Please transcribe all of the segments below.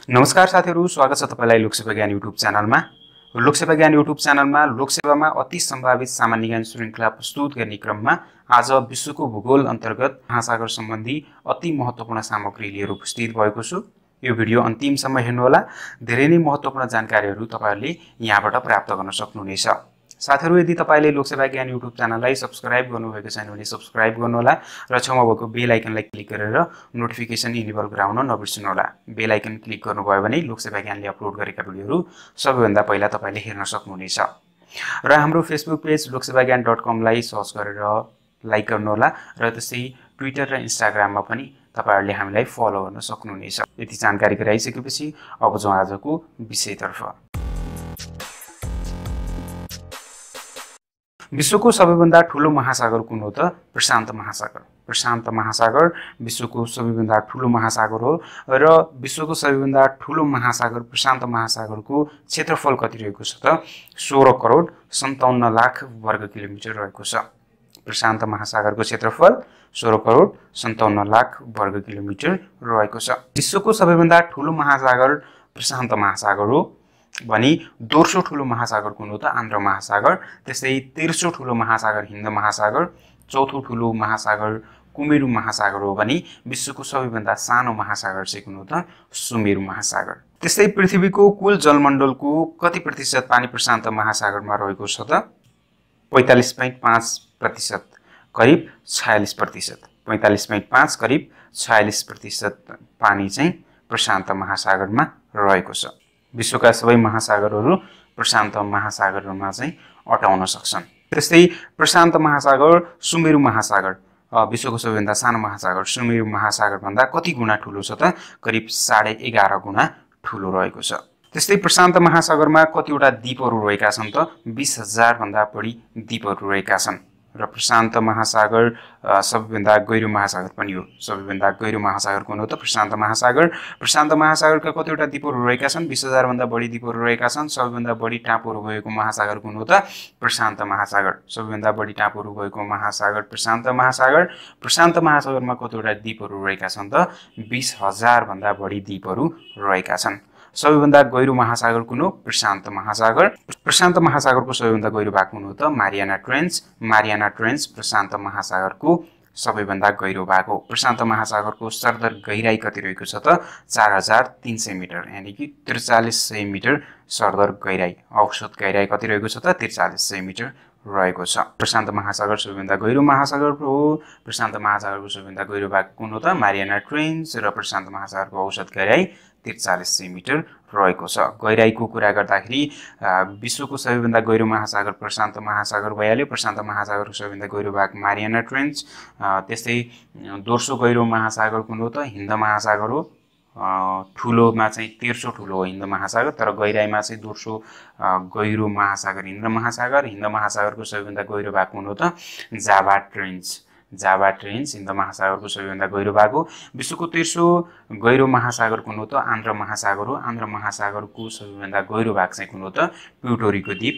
नमस्कार साथीहरु, स्वागत छ तपाईलाई लोकसेवा ज्ञान युट्युब च्यानलमा। लोकसेवा ज्ञान युट्युब च्यानलमा लोकसेवामा अति सम्भावित सामान्य ज्ञान श्रृंखला प्रस्तुत गर्ने क्रममा आज विश्वको भूगोल अन्तर्गत महासागर सम्बन्धी अति महत्त्वपूर्ण सामग्री लिएर उपस्थित भएको छु। यो भिडियो अन्तिमसम्म हेर्नुहोला। धेरै नै महत्त्वपूर्ण जानकारीहरु तपाईहरुले यहाँबाट प्राप्त गर्न सक्नुहुनेछ। साथीहरु, यदि तपाईले लोकसेवा ज्ञान युट्युब च्यानललाई सब्स्क्राइब गर्नुभएको छैन भने सब्स्क्राइब गर्नुहोला र छेउमा भएको बेल आइकनलाई क्लिक गरेर नोटिफिकेसन इनेबल गराउन नबिर्सनुहोला। बेल आइकन क्लिक गर्नुभयो भने लोकसेवा ज्ञानले अपलोड गरेका भिडियोहरु सबैभन्दा पहिला तपाईले हेर्न सक्नुहुनेछ। र हाम्रो फेसबुक पेज loksevagyaan.com लाई सर्च गरेर लाइक गर्नुहोला र त्यसै ट्विटर र इन्स्टाग्राममा पनि तपाईहरुले हामीलाई फलो गर्न सक्नुहुनेछ। यति जानकारी गराइसकेपछि अब जाउँ आजको विषयतर्फ। विश्वको सबैभन्दा ठूलो महासागर कुन हो त? प्रशान्त महासागर। प्रशान्त महासागर विश्वको सबैभन्दा ठूलो महासागर हो र विश्वको सबैभन्दा ठूलो महासागर प्रशान्त महासागरको क्षेत्रफल कति रहेको छ त? 16 करोड 57 लाख वर्ग किलोमिटर रहेको छ। प्रशान्त महासागरको क्षेत्रफल 16 करोड 57 लाख वर्ग किलोमिटर रहेको छ। विश्वको सबैभन्दा ठूलो महासागर प्रशान्त महासागर हो भनी दोस्रो ठूलो महासागर कुन हो त? आन्ध्र महासागर। त्यसै तेस्रो ठूलो महासागर हिन्द महासागर, चौथो ठूलो महासागर कुमेरु महासागर हो भनी विश्वको सबैभन्दा सानो महासागर चाहिँ कुन हो त? सुमेरु महासागर। त्यसै पृथ्वीको कुल जलमण्डलको कति प्रतिशत पानी प्रशान्त महासागरमा रहेको छ त? 45.5%, करिब 46%। 45.5 करिब 46% पानी चाहिँ प्रशान्त महासागरमा रहेको छ। विश्वका सबै महासागरहरू प्रशान्त महासागरमा चाहिँ अटाउन सक्छन्। त्यस्तै प्रशान्त महासागर सुमेरु महासागर विश्वको सबैभन्दा सानो महासागर सुमेरु महासागर भन्दा कति गुणा ठूलो छ त? करिब 11.5 गुणा ठूलो रहेको छ। त्यस्तै प्रशान्त महासागरमा कतिवटा द्वीपहरू रहेका छन् त? 20,000 भन्दा बढी द्वीपहरू रहेका छन्। र प्रशान्त महासागर सबैभन्दा गहिरो महासागर पनि हो। सबैभन्दा गहिरो महासागर कुन हो त? प्रशान्त महासागर। प्रशान्त महासागरका कतिवटा द्वीपहरू रहेका छन्? 20,000 भन्दा बढी द्वीपहरू रहेका छन्। सबैभन्दा बढी टापुहरू भएको महासागर कुन हो त? प्रशान्त महासागर। सबैभन्दा बढी टापुहरू भएको महासागर प्रशान्त महासागर। प्रशान्त महासागरमा कतिवटा द्वीपहरू रहेका छन् त? 20,000 भन्दा बढी द्वीपहरू रहेका छन्। सबैभन्दा गहिरो महासागर कुन हो? प्रशान्त महासागर। प्रशान्त महासागरको सबैभन्दा गहिरो भाग कुन हो त? Mariana trench. मारियाना ट्रेन्च प्रशान्त महासागरको सबैभन्दा गहिरो भाग हो। प्रशान्त महासागरको सरदर गहिराई कति रहेको छ त? 4,300 मिटर, यानी कि 4300 मिटर सरदर गहिराई। औसत गहिराई कति रहेको छ त? 4300 मिटर रहेको छ। प्रशान्त महासागर सबैभन्दा गहिरो महासागर हो। प्रशान्त महासागरको सबैभन्दा गहिरो भाग कुन हो त? Mariana trench. र प्रशान्त महासागरको औसत गहिराई 4300 मिटर रहेको छ। गहिराईको कुरा गर्दाखेरि विश्वको सबैभन्दा गहिरो महासागर प्रशान्त महासागर भइहाल्यो। प्रशान्त महासागरको सबैभन्दा गहिरो भाग मारियाना ट्रेन्च। त्यस्तै दोस्रो गहिरो महासागर कुन हो त? हिन्द महासागर हो। ठुलोमा चाहिँ तेस्रो ठुलो हो हिन्द महासागर, तर गहिराईमा चाहिँ दोस्रो गहिरो महासागर हिन्द महासागर। हिन्द महासागरको सबैभन्दा गहिरो भाग कुन हो त? जाभा ट्रेन्च। जाभा ट्रेन्च हिन्द महासागरको सबैभन्दा गहिरो भाग हो। विश्वको तेस्रो गहिरो महासागर कुन हो त? आन्ध्र महासागर हो। आन्ध्र महासागरको सबैभन्दा गहिरो भाग चाहिँ कुन हो त? प्युटोरीको द्वीप।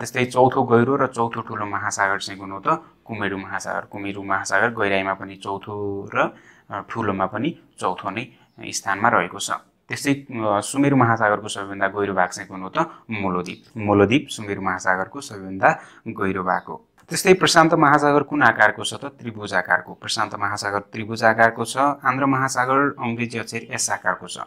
त्यस्तै चौथो गहिरो र चौथो ठुलो महासागर चाहिँ कुन हो त? कुमेरु महासागर। कुमेरु महासागर गहिराईमा पनि चौथो र ठुलोमा पनि चौथो नै स्थानमा रहेको छ। त्यस्तै सुमेरु महासागरको सबैभन्दा गहिरो भाग चाहिँ कुन हो त? मोलोद्वीप। मोलोद्वीप सुमेरु महासागरको सबैभन्दा गहिरो भाग हो। त्यस्तै प्रशान्त महासागर कुन आकारको छ त? त्रिभुज आकारको। प्रशान्त महासागर त्रिभुज आकारको छ। आन्ध्र महासागर अंग्रेजी अक्षर एस आकारको छ।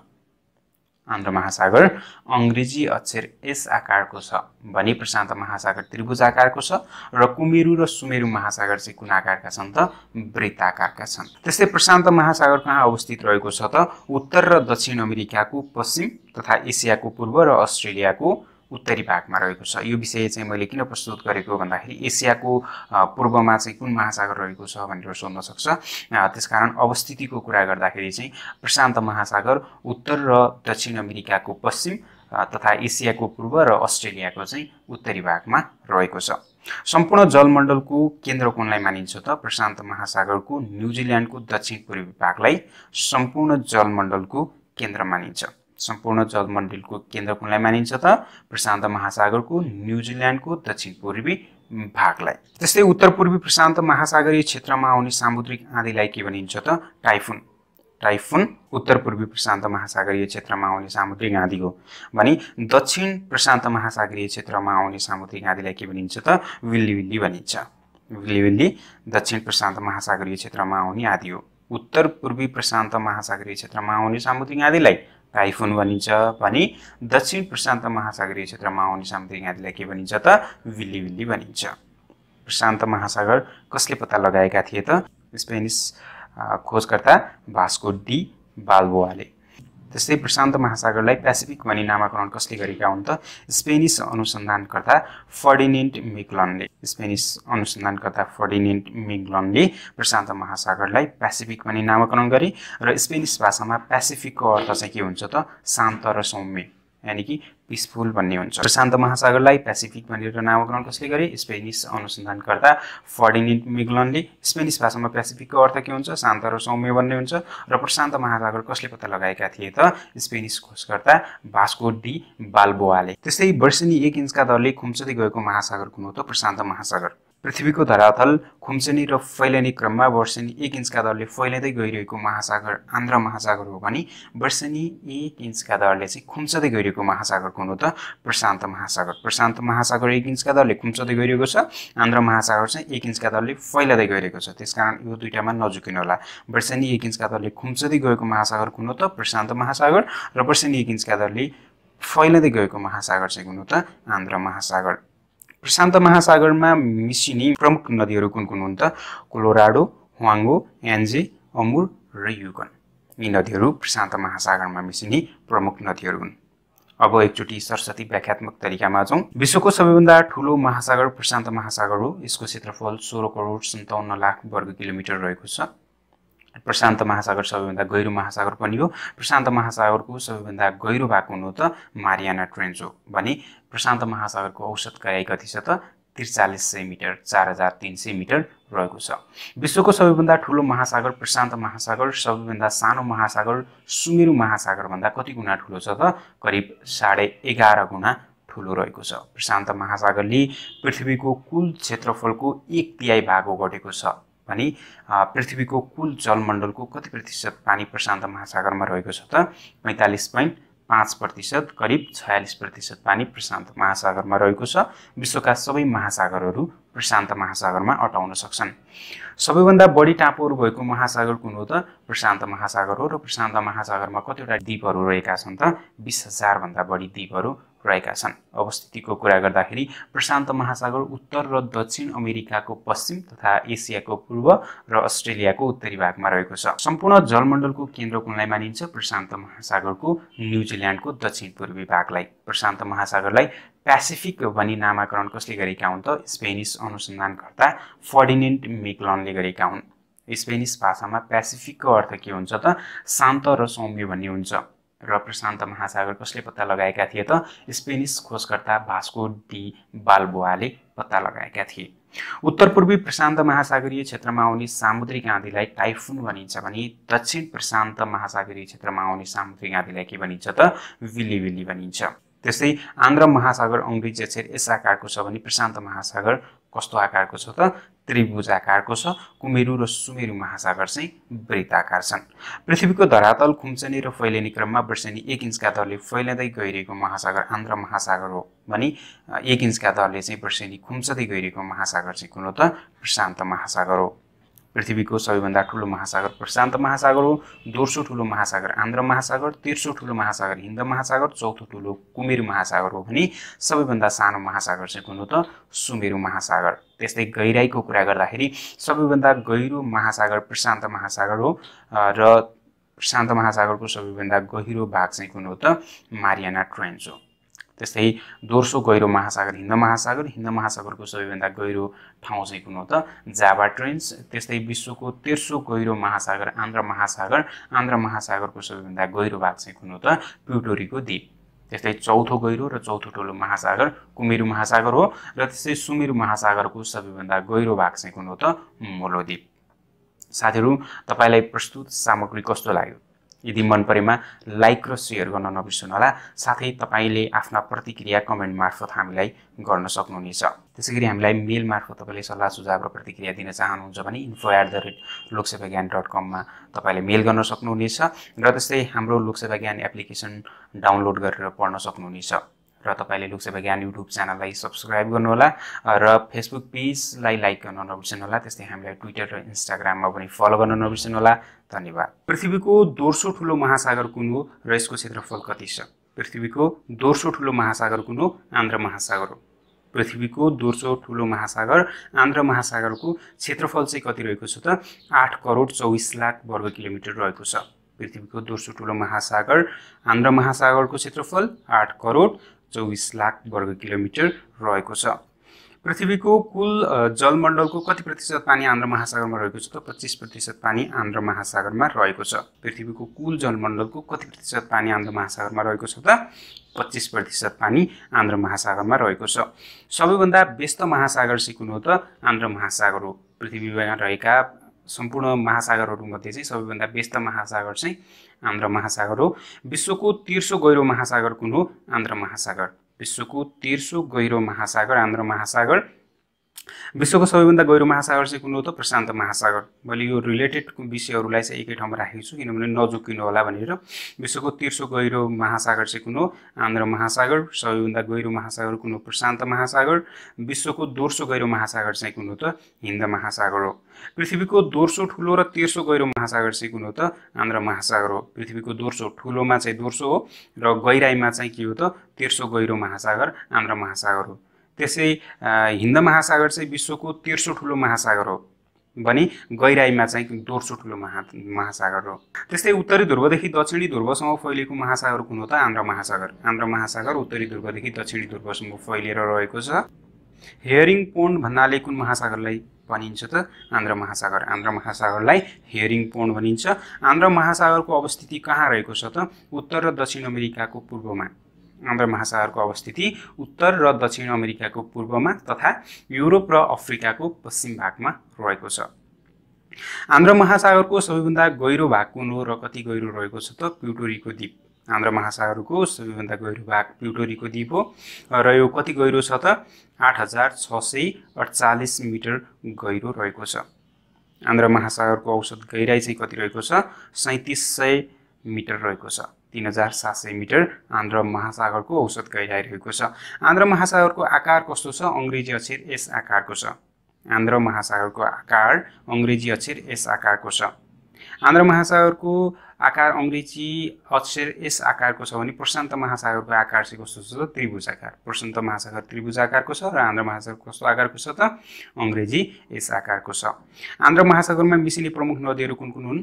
आन्ध्र महासागर अंग्रेजी अक्षर एस आकारको छ भने प्रशान्त महासागर त्रिभुज आकारको छ। र कुमेरु र सुमेरु महासागर चाहिँ कुन आकारका छन् त? वृत्त आकारका छन्। त्यस्तै प्रशान्त महासागर कहाँ अवस्थित रहेको छ त? उत्तर र दक्षिण अमेरिकाको पश्चिम तथा एसियाको पूर्व र अस्ट्रेलियाको उत्तरी भागमा रहेको छ। यो विषय चाहिँ मैले किन प्रस्तुत गरेको भन्दाखेरि एसियाको पूर्वमा चाहिँ कुन महासागर रहेको छ भनेर सोध्न सक्छ। त्यसकारण अवस्थितिको कुरा गर्दाखेरि चाहिँ प्रशान्त महासागर उत्तर र दक्षिण अमेरिकाको पश्चिम तथा एसियाको पूर्व र अस्ट्रेलियाको चाहिँ उत्तरी भागमा रहेको छ। सम्पूर्ण जलमण्डलको केन्द्र कुनलाई मानिन्छ त? प्रशान्त महासागरको न्युजिल्यान्डको दक्षिण पूर्वी भागलाई सम्पूर्ण जलमण्डलको केन्द्र मानिन्छ। सम्पूर्ण जलमण्डलको केन्द्र कुनलाई मानिन्छ त? प्रशान्त महासागरको न्युजिल्यान्डको दक्षिण पूर्वी भागलाई। त्यस्तै उत्तर पूर्वी प्रशान्त महासागरीय क्षेत्रमा आउने सामुद्रिक आँधीलाई के भनिन्छ त? टाइफुन। टाइफुन उत्तर पूर्वी प्रशान्त महासागरीय क्षेत्रमा आउने सामुद्रिक आँधी हो भने दक्षिण प्रशान्त महासागरीय क्षेत्रमा आउने सामुद्रिक आँधीलाई के भनिन्छ त विल्ली भनिन्छ। विल्ली दक्षिण प्रशान्त महासागरीय क्षेत्रमा आउने आँधी हो। उत्तर पूर्वी प्रशान्त महासागरीय क्षेत्रमा आउने सामुद्रिक आँधीलाई टाइफुन भनिन्छ भने दक्षिण प्रशान्त महासागरीय क्षेत्रमा आउने सामुद्रिक आँधीलाई के भनिन्छ त विल्ली भनिन्छ। प्रशान्त महासागर कसले पत्ता लगाएका थिए त? स्पेनिस खोजकर्ता भास्को डी बाल्बोआले। त्यस्तै प्रशान्त महासागरलाई पेसिफिक भनी नामाकरण कसले गरेका हुन् त? स्पेनिस अनुसन्धानकर्ता फर्डिनेन्ड मैगलनले। स्पेनिस अनुसन्धानकर्ता फर्डिनेन्ड मैगलनले प्रशान्त महासागरलाई पेसिफिक भनी नामाकरण गरे र स्पेनिस भाषामा पेसिफिकको अर्थ चाहिँ के हुन्छ त शान्त र सौम्य यानी कि पिसफुल भन्ने हुन्छ। प्रशान्त महासागरलाई पेसिफिक भनेर नामाकरण कसले गरे? स्पेनिस अनुसन्धानकर्ता फर्डिनेन्ड मैगलनले। स्पेनिस भाषामा पेसिफिकको अर्थ के हुन्छ? शान्त र सौम्य भन्ने हुन्छ। र प्रशान्त महासागर कसले पत्ता लगाएका थिए त? स्पेनिस खोजकर्ता भास्को डी बाल्बोआले। त्यस्तै वर्षेनी 1 इन्चका दरले खुम्चदै गएको महासागर कुन हो त? प्रशान्त महासागर। पृथ्वीको धरातल खुम्चनी र फैलने क्रममा वर्षेनी 1 इन्चका दरले फैलिँदै गइरहेको महासागर आन्ध्र महासागर हो भने वर्षेनी 1 इन्चका दरले चाहिँ खुम्चदै गइरहेको महासागर कुन हो त? प्रशान्त महासागर। प्रशान्त महासागर 1 इन्चका दरले खुम्चदै गइरहेको छ, आन्ध्र महासागर चाहिँ 1 इन्चका दरले फैलिँदै गइरहेको छ। त्यसकारण यो दुईटामा नझुकिनु होला। वर्षेनी 1 इन्चका दरले खुम्चदै गएको महासागर कुन हो त? प्रशान्त महासागर। र वर्षेनी 1 इन्चका दरले फैलिँदै गएको महासागर चाहिँ कुन हो त? आन्ध्र महासागर। प्रशान्त महासागरमा मिसिने प्रमुख नदीहरू कुन कुन हुन् त? कोलोराडो, ह्वाङ्गो, यान्जे, अमुर र युगन। यी नदीहरू प्रशान्त महासागरमा मिसिने प्रमुख नदीहरू हुन्। अब एकचोटि सरस्वती व्याख्यात्मक तरिकामा जाउँ। विश्वको सबैभन्दा ठूलो महासागर प्रशान्त महासागर हो। यसको क्षेत्रफल 16 करोड 57 लाख वर्ग किलोमिटर रहेको छ। प्रशान्त महासागर सबैभन्दा गहिरो महासागर पनि हो। प्रशान्त महासागरको सबैभन्दा गहिरो भाग कुन हो त? मारियाना ट्रेन्च हो भने प्रशान्त महासागरको औसत गहिराइ कति छ त? 4300 मिटर 4300 मिटर रहेको छ। विश्वको सबैभन्दा ठूलो महासागर प्रशान्त महासागर सबैभन्दा सानो महासागर सुमेरु महासागर भन्दा कति गुणा ठूलो छ त? करिब 11.5 गुणा ठूलो रहेको छ। प्रशान्त महासागरले पृथ्वीको कुल क्षेत्रफलको 1/3 भाग ओगटेको छ भने पृथ्वीको कुल जलमण्डलको कति प्रतिशत पानी प्रशान्त महासागरमा रहेको छ त? 45.5%, करिब 46% पानी प्रशान्त महासागरमा रहेको छ। विश्वका सबै महासागरहरू प्रशान्त महासागरमा अटाउन सक्छन्। सबैभन्दा बढी टापुहरू भएको महासागर कुन हो त? प्रशान्त महासागर हो। र प्रशान्त महासागरमा कतिवटा द्वीपहरू रहेका छन् त? 20,000 भन्दा बढी द्वीपहरू रहेका छन्। अवस्थितिको कुरा गर्दाखेरि प्रशान्त महासागर उत्तर र दक्षिण अमेरिकाको पश्चिम तथा एसियाको पूर्व र अस्ट्रेलियाको उत्तरी भागमा रहेको छ। सम्पूर्ण जलमण्डलको केन्द्र कुनलाई मानिन्छ? प्रशान्त महासागरको न्युजिल्यान्डको दक्षिण पूर्वी भागलाई। प्रशान्त महासागरलाई पेसिफिक भनी नामाकरण कसले गरेका हुन् त? स्पेनिस अनुसन्धानकर्ता फर्डिनेन्ड मैगलनले गरेका हुन्। स्पेनिस भाषामा पेसिफिकको अर्थ के हुन्छ त? शान्त र सौम्य भन्ने हुन्छ। र प्रशान्त महासागर कसले पत्ता लगाएका थिए त? स्पेनिस खोजकर्ता भास्को डी बाल्बोआले पत्ता लगाएका थिए। उत्तर पूर्वी प्रशान्त महासागरीय क्षेत्रमा आउने सामुद्रिक आँधीलाई टाइफुन भनिन्छ भने दक्षिण प्रशान्त महासागरीय क्षेत्रमा आउने सामुद्रिक आँधीलाई के भनिन्छ त? विल्ली भनिन्छ। त्यस्तै आन्ध्र महासागर अङ्ग्रेजी अक्षर एस आकारको छ भने प्रशान्त महासागर कस्तो आकारको छ त? त्रिभुज आकारको छ। कुमेरु र सुमेरु महासागर चाहिँ वृत्ताकार छन्। पृथ्वीको धरातल खुम्चने र फैलिने क्रममा वर्षेनी 1 इन्चका दरले फैलिँदै गइरहेको महासागर आन्ध्र महासागर हो भने 1 इन्चका दरले चाहिँ वर्षेनी खुम्चदै गइरहेको महासागर चाहिँ कुन हो त? प्रशान्त महासागर हो। पृथ्वीको सबैभन्दा ठूलो महासागर प्रशान्त महासागर हो। दोस्रो ठूलो महासागर आन्ध्र महासागर, तेस्रो ठूलो महासागर हिन्द महासागर, चौथो ठूलो कुमेरु महासागर हो भने सबैभन्दा सानो महासागर चाहिँ कुन हो त? सुमेरु महासागर। त्यस्तै गहिराइको कुरा गर्दाखेरि सबैभन्दा गहिरो महासागर प्रशान्त महासागर हो र प्रशान्त महासागरको सबैभन्दा गहिरो भाग चाहिँ कुन हो त? मारियाना ट्रेन्च हो। त्यस्तै दोस्रो गहिरो महासागर हिन्द महासागर, हिन्द महासागरको सबैभन्दा गहिरो ठाउँ चाहिँ कुन हो त? जाभा ट्रेन्च। त्यस्तै विश्वको तेस्रो गहिरो महासागर आन्ध्र महासागर, आन्ध्र महासागरको सबैभन्दा गहिरो भाग चाहिँ कुन हो त? प्युटोरीको द्वीप। त्यस्तै चौथो गहिरो र चौथो ठूलो महासागर कुमेरु महासागर हो र त्यस्तै सुमेरु महासागरको सबैभन्दा गहिरो भाग चाहिँ कुन हो त? मोलो द्वीप। साथीहरू, तपाईलाई प्रस्तुत सामग्री कस्तो लाग्यो? यदि मन परेमा लाइक र शेयर गर्न नबिर्सनुहोला। साथै तपाईले आफ्ना प्रतिक्रिया कमेन्ट मार्फत हामीलाई गर्न सक्नुहुनेछ। त्यसैगरी हामीलाई मेल मार्फत तपाईले सल्लाह सुझाव र प्रतिक्रिया दिन चाहनुहुन्छ भने info@loksevagyaan.com मा तपाईले मेल गर्न सक्नुहुनेछ र त्यस्तै हाम्रो लोकसेवा ज्ञान एप्लिकेसन डाउनलोड गरेर पढ्न सक्नुहुनेछ र तपाईले लोकसेवा ज्ञान युट्युब च्यानललाई सब्स्क्राइब गर्नुहोला र फेसबुक पेजलाई लाइक गर्न नबिर्सनुहोला। त्यस्तै हामीलाई ट्विटर र इन्स्टाग्राममा पनि फलो गर्न नबिर्सनुहोला। धन्यवाद। पृथ्वीको दोस्रो ठुलो महासागर कुन हो र यसको क्षेत्रफल कति छ? पृथ्वीको दोस्रो ठुलो महासागर कुन हो? आन्ध्र महासागर हो। पृथ्वीको दोस्रो ठुलो महासागर आन्ध्र महासागरको क्षेत्रफल चाहिँ कति रहेको छ त? 8 करोड 24 लाख वर्ग किलोमिटर रहेको छ। पृथ्वीको दोस्रो ठुलो महासागर आन्ध्र महासागरको क्षेत्रफल 8 करोड 24 लाख वर्ग किलोमिटर रहेको छ। पृथ्वीको कुल जलमण्डलको कति प्रतिशत पानी आन्ध्र महासागरमा रहेको छ त? 25% पानी आन्ध्र महासागरमा रहेको छ। पृथ्वीको कुल जलमण्डलको कति प्रतिशत पानी आन्ध्र महासागरमा रहेको छ त? 25% पानी आन्ध्र महासागरमा रहेको छ। सबैभन्दा व्यस्त महासागर चाहिँ कुन हो त? आन्ध्र महासागर हो। पृथ्वीमा रहेका सम्पूर्ण महासागरहरूमध्ये चाहिँ सबैभन्दा व्यस्त महासागर चाहिँ आन्ध्र महासागर हो। विश्वको तेर्सो गहिरो महासागर कुन हो? आन्ध्र महासागर। विश्वको तेर्सो गहिरो महासागर आन्ध्र महासागर। विश्वको सबैभन्दा गहिरो महासागर चाहिँ कुन हो त? प्रशान्त महासागर। मैले यो रिलेटेड विषयहरूलाई चाहिँ एकै ठाउँमा राखेको छु किनभने नजुकिनु होला भनेर। विश्वको तेर्सो गहिरो महासागर चाहिँ कुन हो? आन्ध्र महासागर। सबैभन्दा गहिरो महासागर कुन हो? प्रशान्त महासागर। विश्वको दोस्रो गहिरो महासागर चाहिँ कुन हो त? हिन्द महासागर हो। पृथ्वीको दोस्रो ठुलो र तेर्सो गहिरो महासागर चाहिँ कुन हो त? आन्ध्र महासागर हो। पृथ्वीको दोस्रो ठुलोमा चाहिँ दोस्रो हो र गहिराइमा चाहिँ के हो त? तेर्सो गहिरो महासागर आन्ध्र महासागर हो। त्यसै हिन्द महासागर चाहिँ विश्वको तेर्सो ठुलो महासागर हो भने गहिराइमा चाहिँ दोस्रो ठुलो महासागर हो। त्यस्तै उत्तरी ध्रुवदेखि दक्षिणी ध्रुवसम्म फैलिएको महासागर कुन हो त? आन्ध्र महासागर। आन्ध्र महासागर उत्तरी ध्रुवदेखि दक्षिणी ध्रुवसम्म फैलिएर रहेको छ। हेयरिङ पोन्ड भन्नाले कुन महासागरलाई भनिन्छ त? आन्ध्र महासागर। आन्ध्र महासागरलाई हेयरिङ पोन्ड भनिन्छ। आन्ध्र महासागरको अवस्थिति कहाँ रहेको छ त? उत्तर र दक्षिण अमेरिकाको पूर्वमा। आन्ध्र महासागरको अवस्थिति उत्तर र दक्षिण अमेरिकाको पूर्वमा तथा युरोप र अफ्रिकाको पश्चिम भागमा रहेको छ। आन्ध्र महासागरको सबैभन्दा गहिरो भाग कुन हो र कति गहिरो रहेको छ त? प्युटोरीको द्वीप। आन्ध्र महासागरको सबैभन्दा गहिरो भाग प्युटोरीको द्वीप हो र यो कति गहिरो छ त? 8648 मिटर गहिरो रहेको छ। आन्ध्र महासागरको औसत गहिराई चाहिँ कति रहेको छ? 3700 मिटर रहेको छ। 3700 मिटर आन्ध्र महासागरको औसत गहिराई रहेको छ। आन्ध्र महासागरको आकार कस्तो छ? अंग्रेजी अक्षर एस आकारको छ। आन्ध्र महासागरको आकार अंग्रेजी अक्षर एस आकारको छ। आन्ध्र महासागरको आकार अंग्रेजी अक्षर एस आकारको छ भने प्रशान्त महासागरको आकार चाहिँ कस्तो छ त? त्रिभुजाकार। प्रशान्त महासागर त्रिभुजाकारको छ र आन्ध्र महासागर कस्तो आकारको छ त? अंग्रेजी एस आकारको छ। आन्ध्र महासागरमा मिसिने प्रमुख नदीहरू कुन कुन हुन्?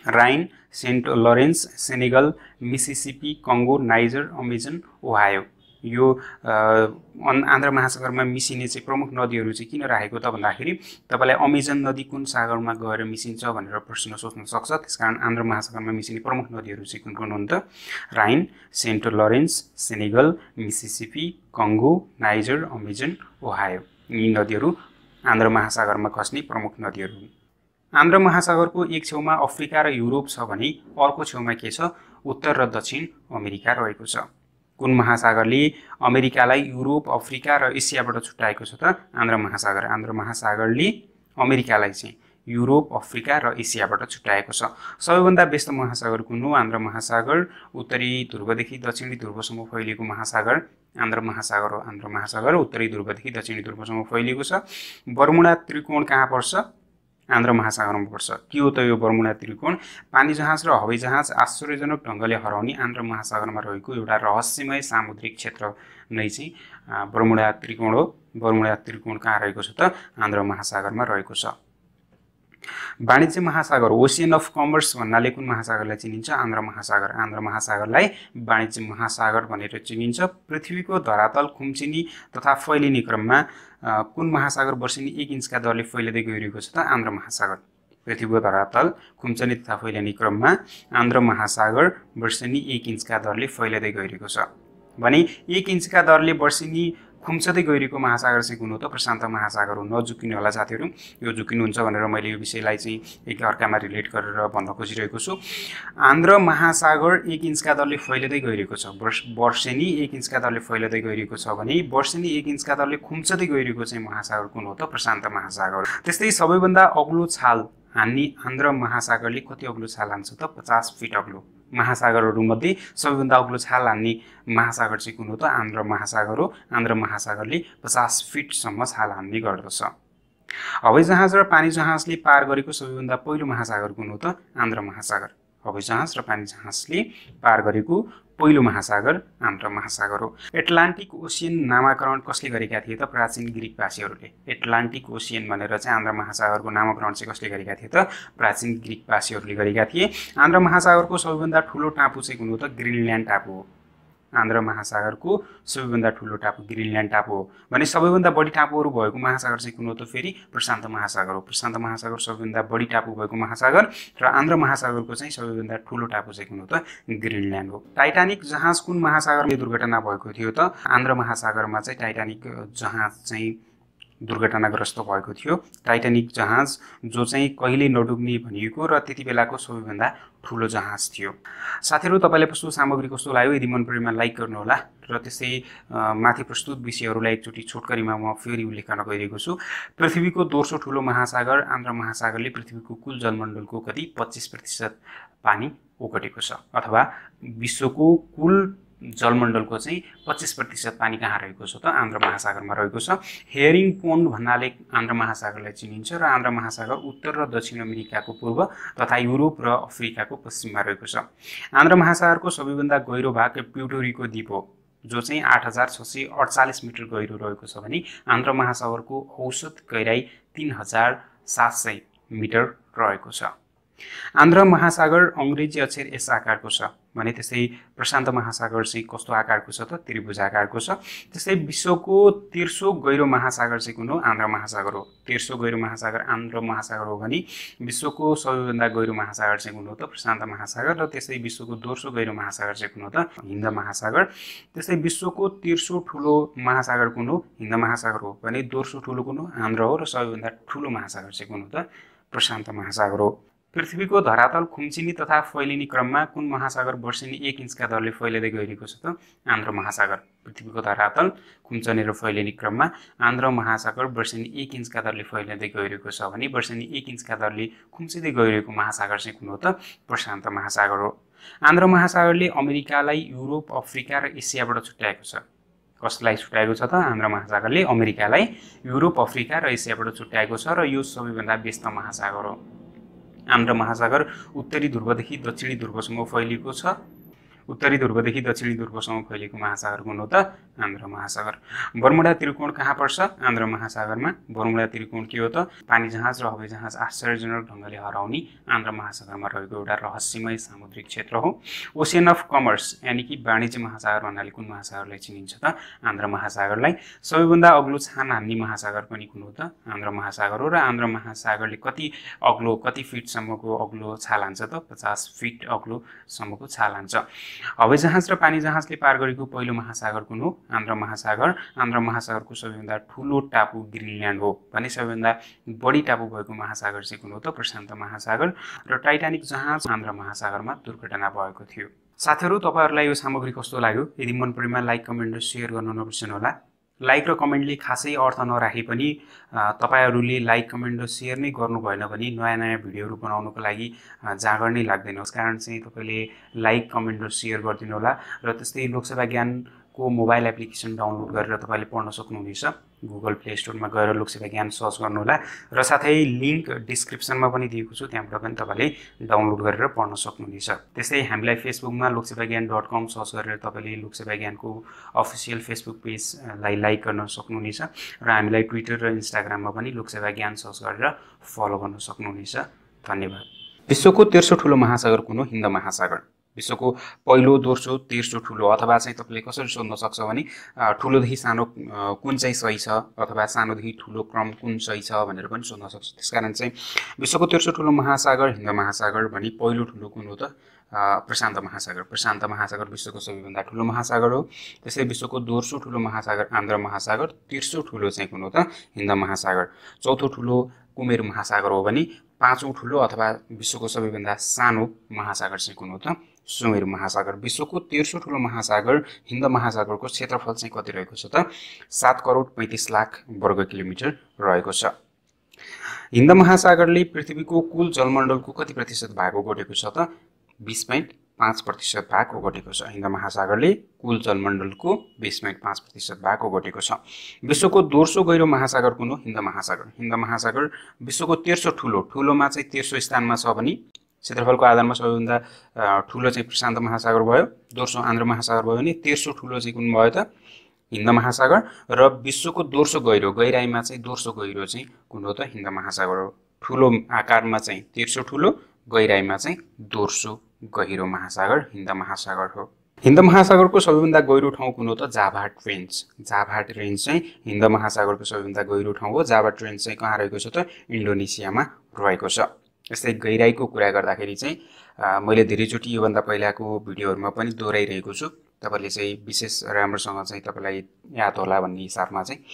राइन, saint Lawrence, Senegal, Mississippi, कंगो, niger, Amazon, Ohio. यो आन्ध्र महासागरमा मिसिने चाहिँ प्रमुख नदीहरू चाहिँ किन राखेको त भन्दाखेरि तपाईलाई अमेजन नदी कुन सागरमा गएर मिसिन्छ भनेर प्रश्न सोध्न सक्छ। त्यसकारण आन्ध्र महासागरमा मिसिने प्रमुख नदीहरू चाहिँ कुन कुन हुन् त? राइन, saint Lawrence, Senegal, Mississippi, कंगो, niger, Amazon, Ohio. यी नदीहरू आन्ध्र महासागरमा खस्ने प्रमुख नदीहरू हुन्। आन्ध्र महासागरको एक छेउमा अफ्रिका र युरोप छ भने अर्को छेउमा के छ? उत्तर र दक्षिण अमेरिका रहेको छ। कुन महासागरले अमेरिकालाई युरोप, अफ्रिका र एसियाबाट छुट्याएको छ त? आन्ध्र महासागर। आन्ध्र महासागरले अमेरिकालाई चाहिँ युरोप, अफ्रिका र एसियाबाट छुट्याएको छ। सबैभन्दा व्यस्त महासागर कुन हो? आन्ध्र महासागर। उत्तरी ध्रुवदेखि दक्षिणी ध्रुवसम्म फैलिएको महासागर आन्ध्र महासागर हो। आन्ध्र महासागर उत्तरी ध्रुवदेखि दक्षिणी ध्रुवसम्म फैलिएको छ। बर्मुडा त्रिकोण कहाँ पर्छ? आन्ध्र महासागरमा पर्छ। के हो त यो बर्मुडा त्रिकोण? पानी जहाज र हवाई जहाज आश्चर्यजनक ढङ्गले हराउने आन्ध्र महासागरमा रहेको एउटा रहस्यमय सामुद्रिक क्षेत्र नै चाहिँ बर्मुडा त्रिकोण हो। बर्मुडा त्रिकोण कहाँ रहेको छ त? आन्ध्र महासागरमा रहेको छ। वाणिज्य महासागर ओशियन अफ कमर्स भन्नाले कुन महासागरलाई चिनिन्छ? आन्ध्र महासागर। आन्ध्र महासागरलाई वाणिज्य महासागर भनेर चिनिन्छ। पृथ्वीको धरातल खुम्चिने तथा फैलिने क्रममा कुन महासागर वर्षेनी 1 इन्चका दरले फैलिँदै गइरहेको छ त? आन्ध्र महासागर। पृथ्वीको धरातल खुम्चने तथा फैलिने क्रममा आन्ध्र महासागर वर्षेनी 1 इन्चका दरले फैलिँदै गइरहेको छ भने 1 इन्चका दरले वर्षेनी खुम्चदै गइरहेको महासागर चाहिँ कुन हो त प्रशान्त महासागर हो। नझुकिनु होला साथीहरू, यो झुकिनुहुन्छ भनेर मैले यो विषयलाई चाहिँ एक अर्कामा रिलेट गरेर भन्न खोजिरहेको छु। आन्ध्र महासागर 1 इन्चका दरले फैलिँदै गइरहेको छ। वर्षेनी 1 इन्चका दरले फैलिँदै गइरहेको छ भने वर्षेनी 1 इन्चका दरले खुम्चदै गइरहेको चाहिँ महासागर कुन हो त प्रशान्त महासागर। त्यस्तै सबैभन्दा अग्लो छाल हान्ने आन्ध्र महासागरले कति अग्लो छाल हान्छ त 50 फिट अग्लो। महासागरहरूमध्ये सबैभन्दा अग्लो छाल हान्ने महासागर चाहिँ कुन हो त आन्ध्र महासागर हो। आन्ध्र महासागरले 50 फिटसम्म छाल हान्ने गर्दछ। हवाईजहाज र पानी जहाजले पार गरेको सबैभन्दा पहिलो महासागर कुन हो त आन्ध्र महासागर। हवाईजहाज र पानी जहाजले पार गरेको पहिलो महासागर आन्ध्र महासागर हो। एटलान्टिक ओसियन नामाकरण कसले गरेका थिए त प्राचीन ग्रिकवासीहरूले। एटलान्टिक ओसियन भनेर चाहिँ आन्ध्र महासागरको नामाकरण चाहिँ कसले गरेका थिए त प्राचीन ग्रिकवासीहरूले गरेका थिए। आन्ध्र महासागरको सबैभन्दा ठुलो टापु चाहिँ कुन हो त ग्रिनल्यान्ड टापु हो। आन्ध्र महासागरको सबैभन्दा ठुलो टापु ग्रिनल्यान्ड टापु हो भने सबैभन्दा बढी टापुहरू भएको महासागर चाहिँ कुन हो त फेरि प्रशान्त महासागर हो। प्रशान्त महासागर सबैभन्दा बढी टापु भएको महासागर र आन्ध्र महासागरको चाहिँ सबैभन्दा ठुलो टापु चाहिँ कुन हो त ग्रिनल्यान्ड हो। टाइटानिक जहाज कुन महासागरमा दुर्घटना भएको थियो त आन्ध्र महासागरमा चाहिँ टाइटानिक जहाज चाहिँ दुर्घटनाग्रस्त भएको थियो। टाइटानिक जहाज जो चाहिँ कहिले नडुब्ने भनिएको र त्यति बेलाको सबैभन्दा ठुलो जहाज थियो। साथीहरू, तपाईँलाई प्रस्तुत सामग्री कस्तो लाग्यो? यदि मन परेमा लाइक गर्नुहोला र त्यस्तै माथि प्रस्तुत विषयहरूलाई एकचोटि छोटकरीमा म फेरि उल्लेख गर्न गइरहेको छु। पृथ्वीको दोस्रो ठुलो महासागर आन्ध्र महासागरले पृथ्वीको कुल जलमण्डलको कति 25% पानी ओगटेको छ, अथवा विश्वको कुल जलमण्डलको चाहिँ 25% पानी कहाँ रहेको छ त आन्ध्र महासागरमा रहेको छ। हेरिङ पोन्ड भन्नाले आन्ध्र महासागरलाई चिनिन्छ र आन्ध्र महासागर उत्तर र दक्षिण अमेरिकाको पूर्व तथा युरोप र अफ्रिकाको पश्चिममा रहेको छ। आन्ध्र महासागरको सबैभन्दा गहिरो भाग प्युटोरीको द्वीप हो जो चाहिँ 8648 मिटर गहिरो रहेको छ भने आन्ध्र महासागरको औसत गहिराई 3700 मिटर रहेको छ। आन्ध्र महासागर अङ्ग्रेजी अक्षर एस आकारको छ भने त्यस्तै प्रशान्त महासागर चाहिँ कस्तो आकारको छ त त्रिभुज आकारको छ। त्यस्तै विश्वको तेर्सो गहिरो महासागर चाहिँ कुन हो आन्ध्र महासागर हो। तेर्सो गहिरो महासागर आन्ध्र महासागर हो भने विश्वको सबैभन्दा गहिरो महासागर चाहिँ कुन हो त प्रशान्त महासागर र त्यस्तै विश्वको दोस्रो गहिरो महासागर चाहिँ कुन हो त हिन्द महासागर। त्यस्तै विश्वको तेर्सो ठुलो महासागर कुन हो हिन्द महासागर हो भने दोस्रो ठुलो कुन हो आन्ध्र हो र सबैभन्दा ठुलो महासागर चाहिँ कुन हो त प्रशान्त महासागर हो। पृथ्वीको धरातल खुम्चिने तथा फैलिने क्रममा कुन महासागर वर्षेनी 1 इन्चका दरले फैलिँदै गइरहेको छ त आन्ध्र महासागर। पृथ्वीको धरातल खुम्चने र फैलिने क्रममा आन्ध्र महासागर वर्षेनी 1 इन्चका दरले फैलिँदै गइरहेको छ भने वर्षेनी 1 इन्चका दरले खुम्चिँदै गइरहेको महासागर चाहिँ कुन हो त प्रशान्त महासागर हो। आन्ध्र महासागरले अमेरिकालाई युरोप अफ्रिका र एसियाबाट छुट्याएको छ। कसलाई छुट्याएको छ त आन्ध्र महासागरले अमेरिकालाई युरोप अफ्रिका र एसियाबाट छुट्याएको छ र यो सबैभन्दा व्यस्त महासागर हो। आन्ध्र महासागर उत्तरी ध्रुवदेखि दक्षिणी ध्रुवसम्म फैलिएको छ। उत्तरी ध्रुवदेखि दक्षिणी ध्रुवसम्म फैलिएको महासागर कुन हो त आन्ध्र महासागर। बर्मुडा त्रिकोण कहाँ पर्छ आन्ध्र महासागरमा? बर्मुडा त्रिकोण के हो त पानी जहाज र हवाईजहाज आश्चर्यजनक ढङ्गले हराउने आन्ध्र महासागरमा रहेको एउटा रहस्यमय सामुद्रिक क्षेत्र हो। ओसियन अफ कमर्स यानि कि वाणिज्य महासागर भन्नाले कुन महासागरलाई चिनिन्छ त आन्ध्र महासागरलाई। सबैभन्दा अग्लो छान हान्ने महासागर पनि कुन हो त आन्ध्र महासागर हो र आन्ध्र महासागरले कति अग्लो कति फिटसम्मको अग्लो छाल हान्छ त 50 फिट अग्लोसम्मको छाल हान्छ। हवाईजहाज र पानी जहाजले पार गरेको पहिलो महासागर कुन हो आन्ध्र महासागर। आन्ध्र महासागरको सबैभन्दा ठुलो टापु ग्रिनल्यान्ड हो भने सबैभन्दा बढी टापु भएको महासागर चाहिँ कुन हो त प्रशान्त महासागर र टाइटानिक जहाज आन्ध्र महासागरमा दुर्घटना भएको थियो। साथीहरू, तपाईहरुलाई यो सामग्री कस्तो लाग्यो? यदि मन परेमा लाइक कमेन्ट र सेयर गर्न नबिर्सनु होला। लाइक र कमेन्टले खासै अर्थ नराखे पनि तपाईहरुले लाइक कमेन्ट र सेयर नै गर्नु भएन भने नयाँ नयाँ भिडियोहरु बनाउनको लागि जाँगर नै लाग्दैन। त्यसकारण चाहिँ तपाईले लाइक कमेन्ट र सेयर गरिदिनु होला र त्यस्तै लोकसेवा ज्ञानको मोबाइल एप्लिकेसन डाउनलोड गरेर तपाईले पढ्न सक्नुहुनेछ। गुगल प्ले स्टोरमा गएर लोकसेवा ज्ञान सर्च गर्नुहोला र साथै लिंक डिस्क्रिप्सनमा पनि दिएको छु, त्यहाँबाट पनि तपाईले डाउनलोड गरेर पढ्न सक्नुहुनेछ। त्यसै हामीलाई फेसबुकमा loksevagyaan.com सर्च गरेर तपाईले लोकसेवा ज्ञानको अफिसियल फेसबुक पेजलाई लाइक गर्न सक्नुहुनेछ र हामीलाई ट्विटर र इन्स्टाग्राममा पनि लोकसेवा ज्ञान सर्च गरेर फलो गर्न सक्नुहुनेछ। धन्यवाद। विश्वको तेर्सो ठुलो महासागर कुन हो? हिन्द महासागर। विश्वको पहिलो दोस्रो तेस्रो ठुलो अथवा चाहिँ तपाईले कसरी सोध्न सक्छ भने ठुलोदेखि सानो कुन चाहिँ सही छ अथवा सानोदेखि ठुलो क्रम कुन सही छ भनेर पनि सोध्न सक्छ। त्यसकारण चाहिँ विश्वको तेस्रो ठुलो महासागर हिन्द महासागर भनी पहिलो ठुलो कुन हो त प्रशान्त महासागर। प्रशान्त महासागर विश्वको सबैभन्दा ठुलो महासागर हो। त्यसै विश्वको दोस्रो ठुलो महासागर आन्ध्र महासागर, तेस्रो ठुलो चाहिँ कुन हो त हिन्द महासागर, चौथो ठुलो कुमेरु महासागर हो भने पाँचौं ठुलो अथवा विश्वको सबैभन्दा सानो महासागर चाहिँ कुन हो त सुमेरु महासागर। विश्वको तेस्रो ठुलो महासागर हिन्द महासागरको क्षेत्रफल चाहिँ कति रहेको छ त 7,35,00,000 वर्ग किलोमिटर रहेको छ। हिन्द महासागरले पृथ्वीको कुल जलमण्डलको कति प्रतिशत भाग ओगटेको छ त 20.5% भाग ओगटेको छ। हिन्द महासागरले कुल जलमण्डलको 20.5% भाग ओगटेको छ। विश्वको दोस्रो गहिरो महासागर कुन हो? हिन्द महासागर। हिन्द महासागर विश्वको तेस्रो ठुलोमा चाहिँ तेस्रो स्थानमा छ भने क्षेत्रफलको आधारमा सबैभन्दा ठुलो चाहिँ प्रशान्त महासागर भयो, दोस्रो आन्ध्र महासागर भयो भने तेस्रो ठुलो चाहिँ कुन भयो त हिन्द महासागर। र विश्वको दोस्रो गहिराईमा चाहिँ दोस्रो गहिरो चाहिँ कुन हो त हिन्द महासागर हो। ठुलो आकारमा चाहिँ तेस्रो ठुलो, गहिराईमा चाहिँ दोस्रो गहिरो महासागर हिन्द महासागर हो। हिन्द महासागरको सबैभन्दा गहिरो ठाउँ कुन हो त जाभा ट्रेन्च। जाभा ट्रेन्च चाहिँ हिन्द महासागरको सबैभन्दा गहिरो ठाउँ हो। जाभा ट्रेन्च चाहिँ कहाँ रहेको छ त इन्डोनेसियामा रहेको छ। यस्तै गहिराईको कुरा गर्दाखेरि चाहिँ मैले धेरैचोटि योभन्दा पहिलाको भिडियोहरुमा पनि दोहोऱ्याइरहेको छु। तपाईले चाहिँ विशेष राम्रोसँग चाहिँ तपाईलाई याद होला भन्ने हिसाबमा चाहिँ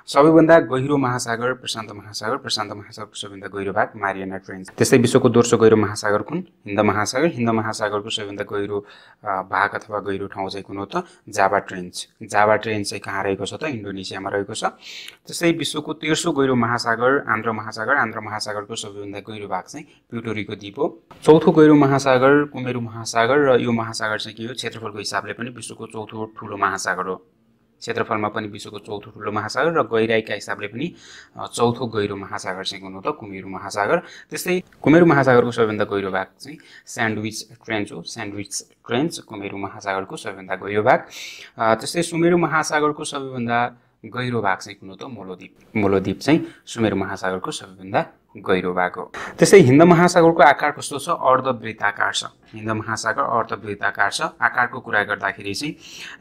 सबैभन्दा गहिरो महासागर प्रशान्त महासागर, प्रशान्त महासागरको सबैभन्दा गहिरो भाग मारियाना ट्रेन्च। त्यस्तै विश्वको दोस्रो गहिरो महासागर कुन? हिन्द महासागर। हिन्द महासागरको सबैभन्दा गहिरो भाग अथवा गहिरो ठाउँ चाहिँ कुन हो त जाभा ट्रेन्च। जाभा ट्रेन्च चाहिँ कहाँ रहेको छ त इन्डोनेसियामा रहेको छ। त्यस्तै विश्वको तेस्रो गहिरो महासागर आन्ध्र महासागर। आन्ध्र महासागरको सबैभन्दा गहिरो भाग चाहिँ प्युटोरीको द्वीप हो। चौथो गहिरो महासागर कुमेरु महासागर र यो महासागर चाहिँ के हो क्षेत्रफलको हिसाबले पनि विश्वको चौथो ठुलो महासागर हो। क्षेत्रफलमा पनि विश्वको चौथो ठुलो महासागर र गहिराईका हिसाबले पनि चौथो गहिरो महासागर चाहिँ कुन हो त कुमेरु महासागर। त्यस्तै कुमेरु महासागरको सबैभन्दा गहिरो भाग चाहिँ स्यान्डविच ट्रेन्च हो। स्यान्डविच ट्रेन्च कुमेरु महासागरको सबैभन्दा गहिरो भाग। त्यस्तै सुमेरु महासागरको सबैभन्दा गहिरो भाग चाहिँ कुन हो त मोलोद्वीप। मोलोद्वीप चाहिँ सुमेरु महासागरको सबैभन्दा गहिरो भाग हो। त्यस्तै हिन्द महासागरको आकार कस्तो छ? अर्धवृत्ताकार छ। हिन्द महासागर अर्धवृत्ताकार छ। आकारको कुरा गर्दाखेरि चाहिँ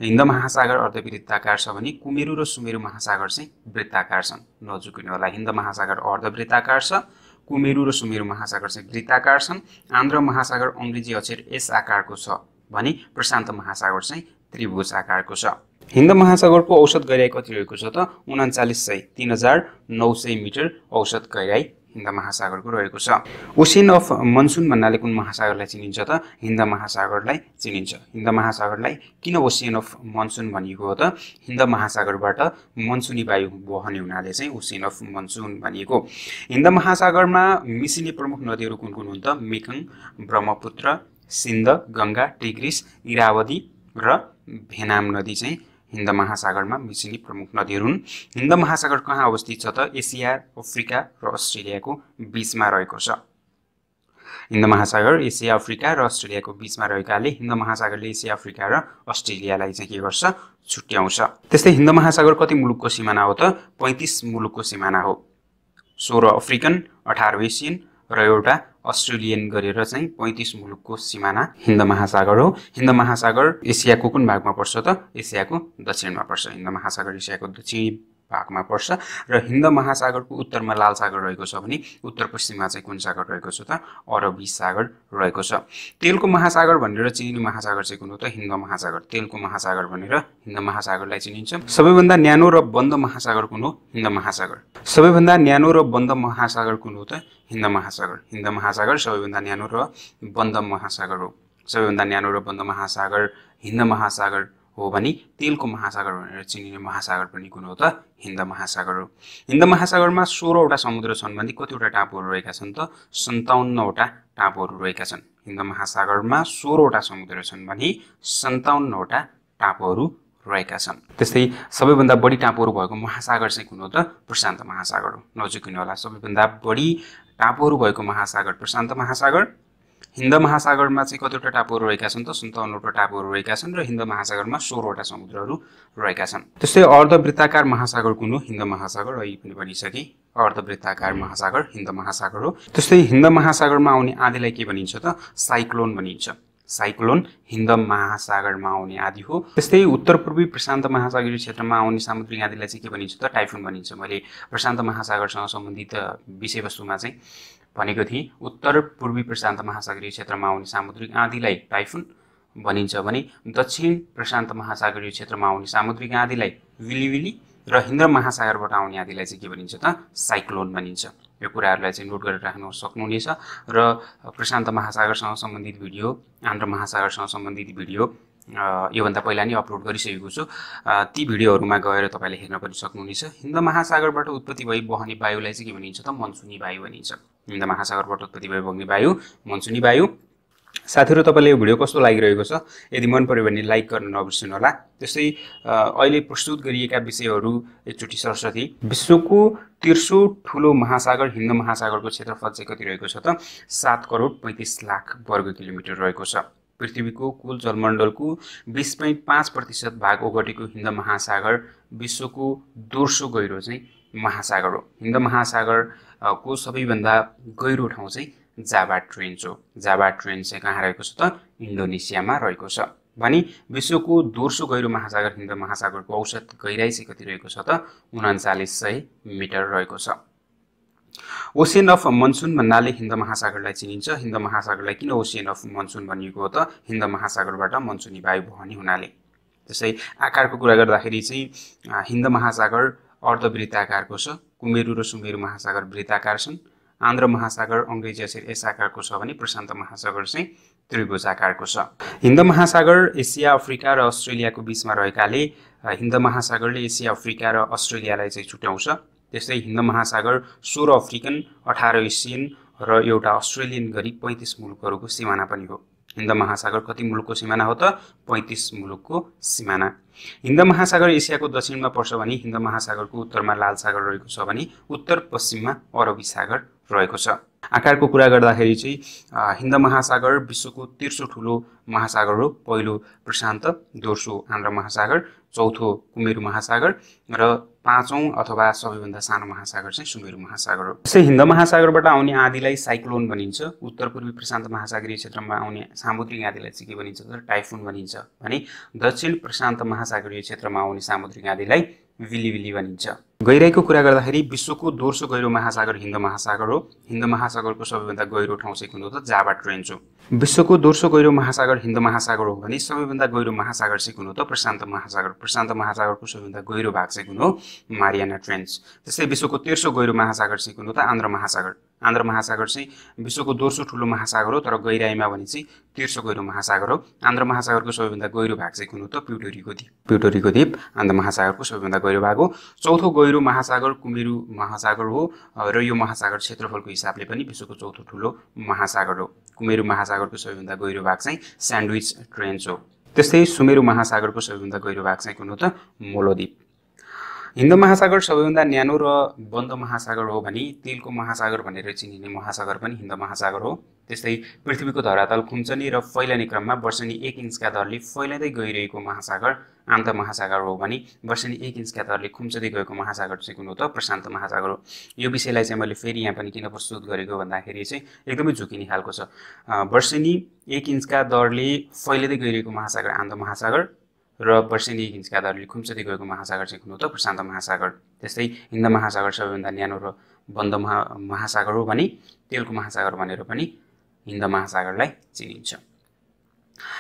हिन्द महासागर अर्धवृत्ताकार छ भने कुमेरु र सुमेरु महासागर चाहिँ वृत्ताकार छन्। नजुकिनु होला, हिन्द महासागर अर्धवृत्ताकार छ, कुमेरु र सुमेरु महासागर चाहिँ वृत्ताकार छन्। आन्ध्र महासागर अंग्रेजी अक्षर एस आकारको छ भने प्रशान्त महासागर चाहिँ त्रिभुज आकारको छ। हिन्द महासागरको औसत गहिराई कति रहेको छ त 3900 मिटर औसत गहिराई हिन्द महासागरको रहेको छ। ओशियन अफ मनसुन भन्नाले कुन महासागरलाई चिनिन्छ त हिन्द महासागरलाई चिनिन्छ। हिन्द महासागरलाई किन ओशियन अफ मनसुन भनिएको हो त हिन्द महासागरबाट मनसुनी वायु बहने हुनाले चाहिँ ओशियन अफ मनसुन भनिएको। हिन्द महासागरमा मिसिने प्रमुख नदीहरू कुन कुन हुन् त मेकङ, ब्रह्मपुत्र, सिन्ध, गंगा, टिग्रिस, इरावदी र भेनाम नदी चाहिँ हिन्द महासागरमा मिसिने प्रमुख नदीहरू हुन्। हिन्द महासागर कहाँ अवस्थित छ त एसिया, अफ्रिका र अस्ट्रेलियाको बीचमा रहेको छ। हिन्द महासागर एसिया, अफ्रिका र अस्ट्रेलियाको बीचमा रहेकाले हिन्द महासागरले एसिया, अफ्रिका र अस्ट्रेलियालाई चाहिँ के गर्छ छुट्याउँछ। त्यस्तै हिन्द महासागर कति मुलुकको सिमाना हो त 35 मुलुकको सिमाना हो। 16 अफ्रिकन, 18 एसियन र एउटा अस्ट्रेलियन गरेर चाहिँ 35 मुलुकको सिमाना हिन्द महासागर हो। हिन्द महासागर एसियाको कुन भागमा पर्छ त एसियाको दक्षिणमा पर्छ। हिन्द महासागर एसियाको दक्षिणी भागमा पर्छ र हिन्द महासागरको उत्तरमा लाल सागर रहेको छ भने उत्तर पश्चिममा चाहिँ कुन सागर रहेको छ त अरबी सागर रहेको छ। तेलको महासागर भनेर चिनिने महासागर चाहिँ कुन हो त हिन्द महासागर। तेलको महासागर भनेर हिन्द महासागरलाई चिनिन्छ। सबैभन्दा न्यानो र बन्द महासागर कुन हो? हिन्द महासागर। सबैभन्दा न्यानो र बन्द महासागर कुन हो त हिन्द महासागर। हिन्द महासागर सबैभन्दा न्यानो र बन्द महासागर हो। सबैभन्दा न्यानो र बन्द महासागर हिन्द महासागर हो भने तेलको महासागर भनेर चिनिने महासागर पनि कुन हो त हिन्द महासागर हो। हिन्द महासागरमा 16 वटा समुद्र छन् भने कतिवटा टापुहरू रहेका छन् त 57 वटा टापुहरू रहेका छन्। हिन्द महासागरमा 16 वटा समुद्र छन् भने 57 वटा टापुहरू रहेका छन्। त्यस्तै सबैभन्दा बढी टापुहरू भएको महासागर चाहिँ कुन हो त प्रशान्त महासागर हो। नजिकिनु होला, सबैभन्दा बढी टापुहरू भएको महासागर प्रशान्त महासागर। हिन्द महासागरमा चाहिँ कतिवटा टापुहरू रहेका छन् त 57 वटा टापुहरू रहेका छन् र हिन्द महासागरमा 16 वटा समुद्रहरू रहेका छन्। त्यस्तै अर्धवृत्ताकार महासागर कुन हो? हिन्द महासागर। अहिले पनि भनिसके अर्धवृत्ताकार महासागर हिन्द महासागर हो। त्यस्तै हिन्द महासागरमा आउने आँधीलाई के भनिन्छ त साइक्लोन भनिन्छ। साइक्लोन हिन्द महासागरमा आउने आदि हो। त्यस्तै उत्तर पूर्वी प्रशान्त महासागरीय क्षेत्रमा आउने सामुद्रिक आँधीलाई चाहिँ के भनिन्छ त टाइफुन भनिन्छ। मैले प्रशान्त महासागरसँग सम्बन्धित विषयवस्तुमा चाहिँ भनेको थिएँ उत्तर पूर्वी प्रशान्त महासागरीय क्षेत्रमा आउने सामुद्रिक आँधीलाई टाइफुन भनिन्छ भने दक्षिण प्रशान्त महासागरीय क्षेत्रमा आउने सामुद्रिक आँधीलाई विलिविली र हिन्द महासागरबाट आउने आँधीलाई चाहिँ के भनिन्छ त साइक्लोन भनिन्छ। यो कुराहरूलाई चाहिँ नोट गरेर राख्न सक्नुहुनेछ र प्रशान्त महासागरसँग सम्बन्धित भिडियो आन्ध्र महासागरसँग सम्बन्धित भिडियो योभन्दा पहिला नै अपलोड गरिसकेको छु। ती भिडियोहरूमा गएर तपाईँले हेर्न पनि सक्नुहुनेछ। हिन्द महासागरबाट उत्पत्ति भई बहने वायुलाई चाहिँ के भनिन्छ त मनसुनी वायु भनिन्छ। हिन्द महासागरबाट उत्पत्ति भई बग्ने वायु मनसुनी वायु। साथीहरू तपाईँलाई यो भिडियो कस्तो लागिरहेको छ यदि मन पर्यो भने लाइक गर्न नबिर्सनु होला। त्यस्तै अहिले प्रस्तुत गरिएका विषयहरू एकचोटि सरस्वती। विश्वको तेस्रो ठुलो महासागर हिन्द महासागरको क्षेत्रफल चाहिँ कति रहेको छ त 7,35,00,000 वर्ग किलोमिटर रहेको छ। पृथ्वीको कुल जलमण्डलको 20.5% भाग ओगटेको हिन्द महासागर विश्वको दोस्रो गहिरो चाहिँ महासागर हो। हिन्द महासागरको सबैभन्दा गहिरो ठाउँ चाहिँ जाभा ट्रेन्च हो। जाभा ट्रेन्च चाहिँ कहाँ रहेको छ त इन्डोनेसियामा रहेको छ। भने विश्वको दोस्रो गहिरो महासागर हिन्द महासागरको औसत गहिराई चाहिँ कति रहेको छ त 3900 मिटर रहेको छ। ओसियन अफ मनसुन भन्नाले हिन्द महासागरलाई चिनिन्छ। हिन्द महासागरलाई किन ओसियन अफ मनसुन भनिएको हो त हिन्द महासागरबाट मनसुनी वायु बहने हुनाले। त्यसै आकारको कुरा गर्दाखेरि चाहिँ हिन्द महासागर अर्धवृत्ताकारको छ। कुमेरु र सुमेरु महासागर वृत्ताकार छन्। आन्ध्र महासागर अंग्रेजी अक्षर एस आकारको छ भने प्रशान्त महासागर चाहिँ त्रिभुजाकारको छ। हिन्द महासागर एसिया अफ्रिका र अस्ट्रेलियाको बीचमा रहेकाले हिन्द महासागरले एसिया अफ्रिका र अस्ट्रेलियालाई चाहिँ छुट्याउँछ। त्यस्तै हिन्द महासागर 16 अफ्रिकन 18 एसियन र एउटा अस्ट्रेलियन गरी 35 मुलुकहरूको सिमाना पनि हो। हिन्द महासागर कति मुलुकको सिमाना हो त 35 मुलुकको सिमाना। हिन्द महासागर एसियाको दक्षिणमा पर्छ भने हिन्द महासागरको उत्तरमा लाल सागर रहेको छ भने उत्तर पश्चिममा अरबी सागर रहेको छ। आकारको कुरा गर्दाखेरि चाहिँ हिन्द महासागर विश्वको तेस्रो ठुलो महासागर हो। पहिलो प्रशान्त, दोस्रो आन्ध्र महासागर, चौथो कुमेरु महासागर र पाँचौं अथवा सबैभन्दा सानो महासागर चाहिँ सुमेरु महासागर हो। त्यसै हिन्द महासागरबाट आउने आँधीलाई साइक्लोन भनिन्छ। उत्तर पूर्वी प्रशान्त महासागरीय क्षेत्रमा आउने सामुद्रिक आँधीलाई चाहिँ के भनिन्छ त टाइफुन भनिन्छ। भने दक्षिण प्रशान्त महासागरीय क्षेत्रमा आउने सामुद्रिक आँधीलाई विलिविली भनिन्छ। गहिराईको कुरा गर्दाखेरि विश्वको दोस्रो गहिरो महासागर हिन्द महासागर हो। हिन्द महासागरको सबैभन्दा गहिरो ठाउँ चाहिँ कुन हो त जाभा ट्रेन्च हो। विश्वको दोस्रो गहिरो महासागर हिन्द महासागर हो भने सबैभन्दा गहिरो महासागर चाहिँ कुन हो त प्रशान्त महासागर। प्रशान्त महासागरको सबैभन्दा गहिरो भाग चाहिँ कुन हो मारियाना ट्रेन्च। त्यस्तै विश्वको तेस्रो गहिरो महासागर चाहिँ कुन हो त आन्ध्र महासागर। आन्ध्र महासागर चाहिँ विश्वको दोस्रो ठुलो महासागर हो तर गहिराईमा भने चाहिँ तेस्रो गहिरो महासागर हो। आन्ध्र महासागरको सबैभन्दा गहिरो भाग चाहिँ कुन हो त प्युटोरीको द्वीप। प्युटोरीको द्वीप आन्ध्र महासागरको सबैभन्दा गहिरो भाग हो। चौथो गहिरो महासागर कुमेरु महासागर हो र यो महासागर क्षेत्रफलको हिसाबले पनि विश्वको चौथो ठुलो महासागर हो। कुमेरु महासागरको सबैभन्दा गहिरो भाग चाहिँ स्यान्डविच ट्रेन्च हो। त्यस्तै सुमेरु महासागरको सबैभन्दा गहिरो भाग चाहिँ कुन हो त मोलोद्वीप। हिन्द महासागर सबैभन्दा न्यानो र बन्द महासागर हो भने तेलको महासागर भनेर चिनिने महासागर पनि हिन्द महासागर हो। त्यस्तै पृथ्वीको धरातल खुम्चने र फैलने क्रममा वर्षेनी 1 इन्चका दरले फैलिँदै गइरहेको महासागर आन्त महासागर हो भने वर्षेनी 1 इन्चका दरले खुम्चदै गएको महासागर चाहिँ कुन हो त प्रशान्त महासागर हो। यो विषयलाई चाहिँ मैले फेरि यहाँ पनि किन प्रस्तुत गरेको भन्दाखेरि चाहिँ एकदमै झुकिने खालको छ। वर्षेनी 1 इन्चका दरले फैलिँदै गइरहेको महासागर आन्त महासागर र वर्षेनी 1 इन्चका दरले खुम्चदै गएको महासागर चाहिँ कुन हो त प्रशान्त महासागर। त्यस्तै हिन्द महासागर सबैभन्दा न्यानो र बन्द महासागर हो भने तेलको महासागर भनेर पनि हिन्द महासागरलाई चिनिन्छ।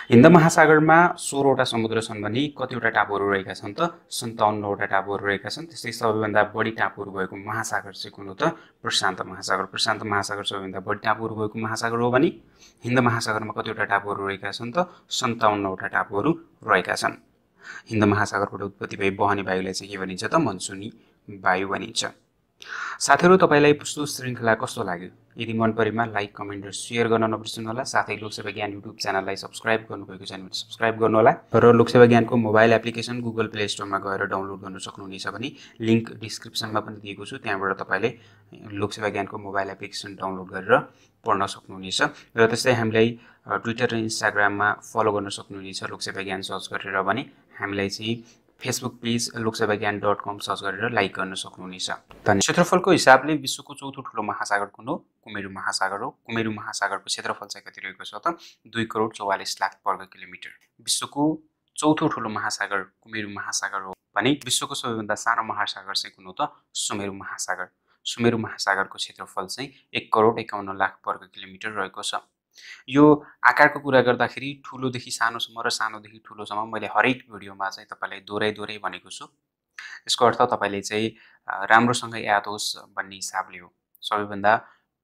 हिन्द महासागरमा 16 वटा समुद्र छन् भने कतिवटा टापुहरू रहेका छन् त 57 वटा टापुहरू रहेका छन्। त्यस्तै सबैभन्दा बढी टापुहरू भएको महासागर चाहिँ कुन हो त प्रशान्त महासागर। प्रशान्त महासागर सबैभन्दा बढी टापुहरू भएको महासागर हो भने हिन्द महासागरमा कतिवटा टापुहरू रहेका छन् त 57 वटा टापुहरू रहेका छन्। हिन्द महासागरबाट उत्पत्ति भई बहने वायुलाई चाहिँ के भनिन्छ त मनसुनी वायु भनिन्छ। साथीहरू तपाईलाई प्रस्तुत श्रृङ्खला कस्तो लाग्यो? यदि मन परेमा लाइक कमेन्ट र शेयर गर्न नबिर्सनु होला। साथै लोकसेवा ज्ञान युट्युब च्यानललाई सब्स्क्राइब गर्नुभएको छैन भने सब्स्क्राइब गर्नु होला र लोकसेवा ज्ञानको मोबाइल एप्लिकेसन गुगल प्ले स्टोरमा गएर डाउनलोड गर्न सक्नुहुनेछ भने लिंक डिस्क्रिप्सनमा पनि दिएको छु। त्यहाँबाट तपाईले लोकसेवा ज्ञानको मोबाइल एप्लिकेसन डाउनलोड गरेर पढ्न सक्नुहुनेछ र त्यस्तै हामीलाई ट्विटर र इन्स्टाग्राममा फलो गर्न सक्नुहुनेछ लोकसेवा ज्ञान सर्च गरेर भने हामीलाई चाहिँ फेसबुक पेज loksabagyaan.com सर्च गरेर लाइक गर्न सक्नुहुनेछ। धन्यवाद। क्षेत्रफलको हिसाबले विश्वको चौथो ठुलो महासागर कुन हो? कुमेरु महासागर हो। कुमेरु महासागरको क्षेत्रफल चाहिँ कति रहेको छ त? 2,44,00,000 वर्ग किलोमिटर। विश्वको चौथो ठुलो महासागर कुमेरु महासागर हो भने विश्वको सबैभन्दा सानो महासागर चाहिँ कुन हो त? सुमेरु महासागर। सुमेरु महासागरको क्षेत्रफल चाहिँ 1,51,00,000 वर्ग किलोमिटर रहेको छ। यो आकारको कुरा गर्दाखेरि ठुलोदेखि सानोसम्म र सानोदेखि ठुलोसम्म मैले हरेक भिडियोमा चाहिँ तपाईलाई दोहोऱ्याइ भनेको छु। यसको अर्थ तपाईले चाहिँ राम्रोसँग याद होस् भन्ने हिसाबले हो। सबैभन्दा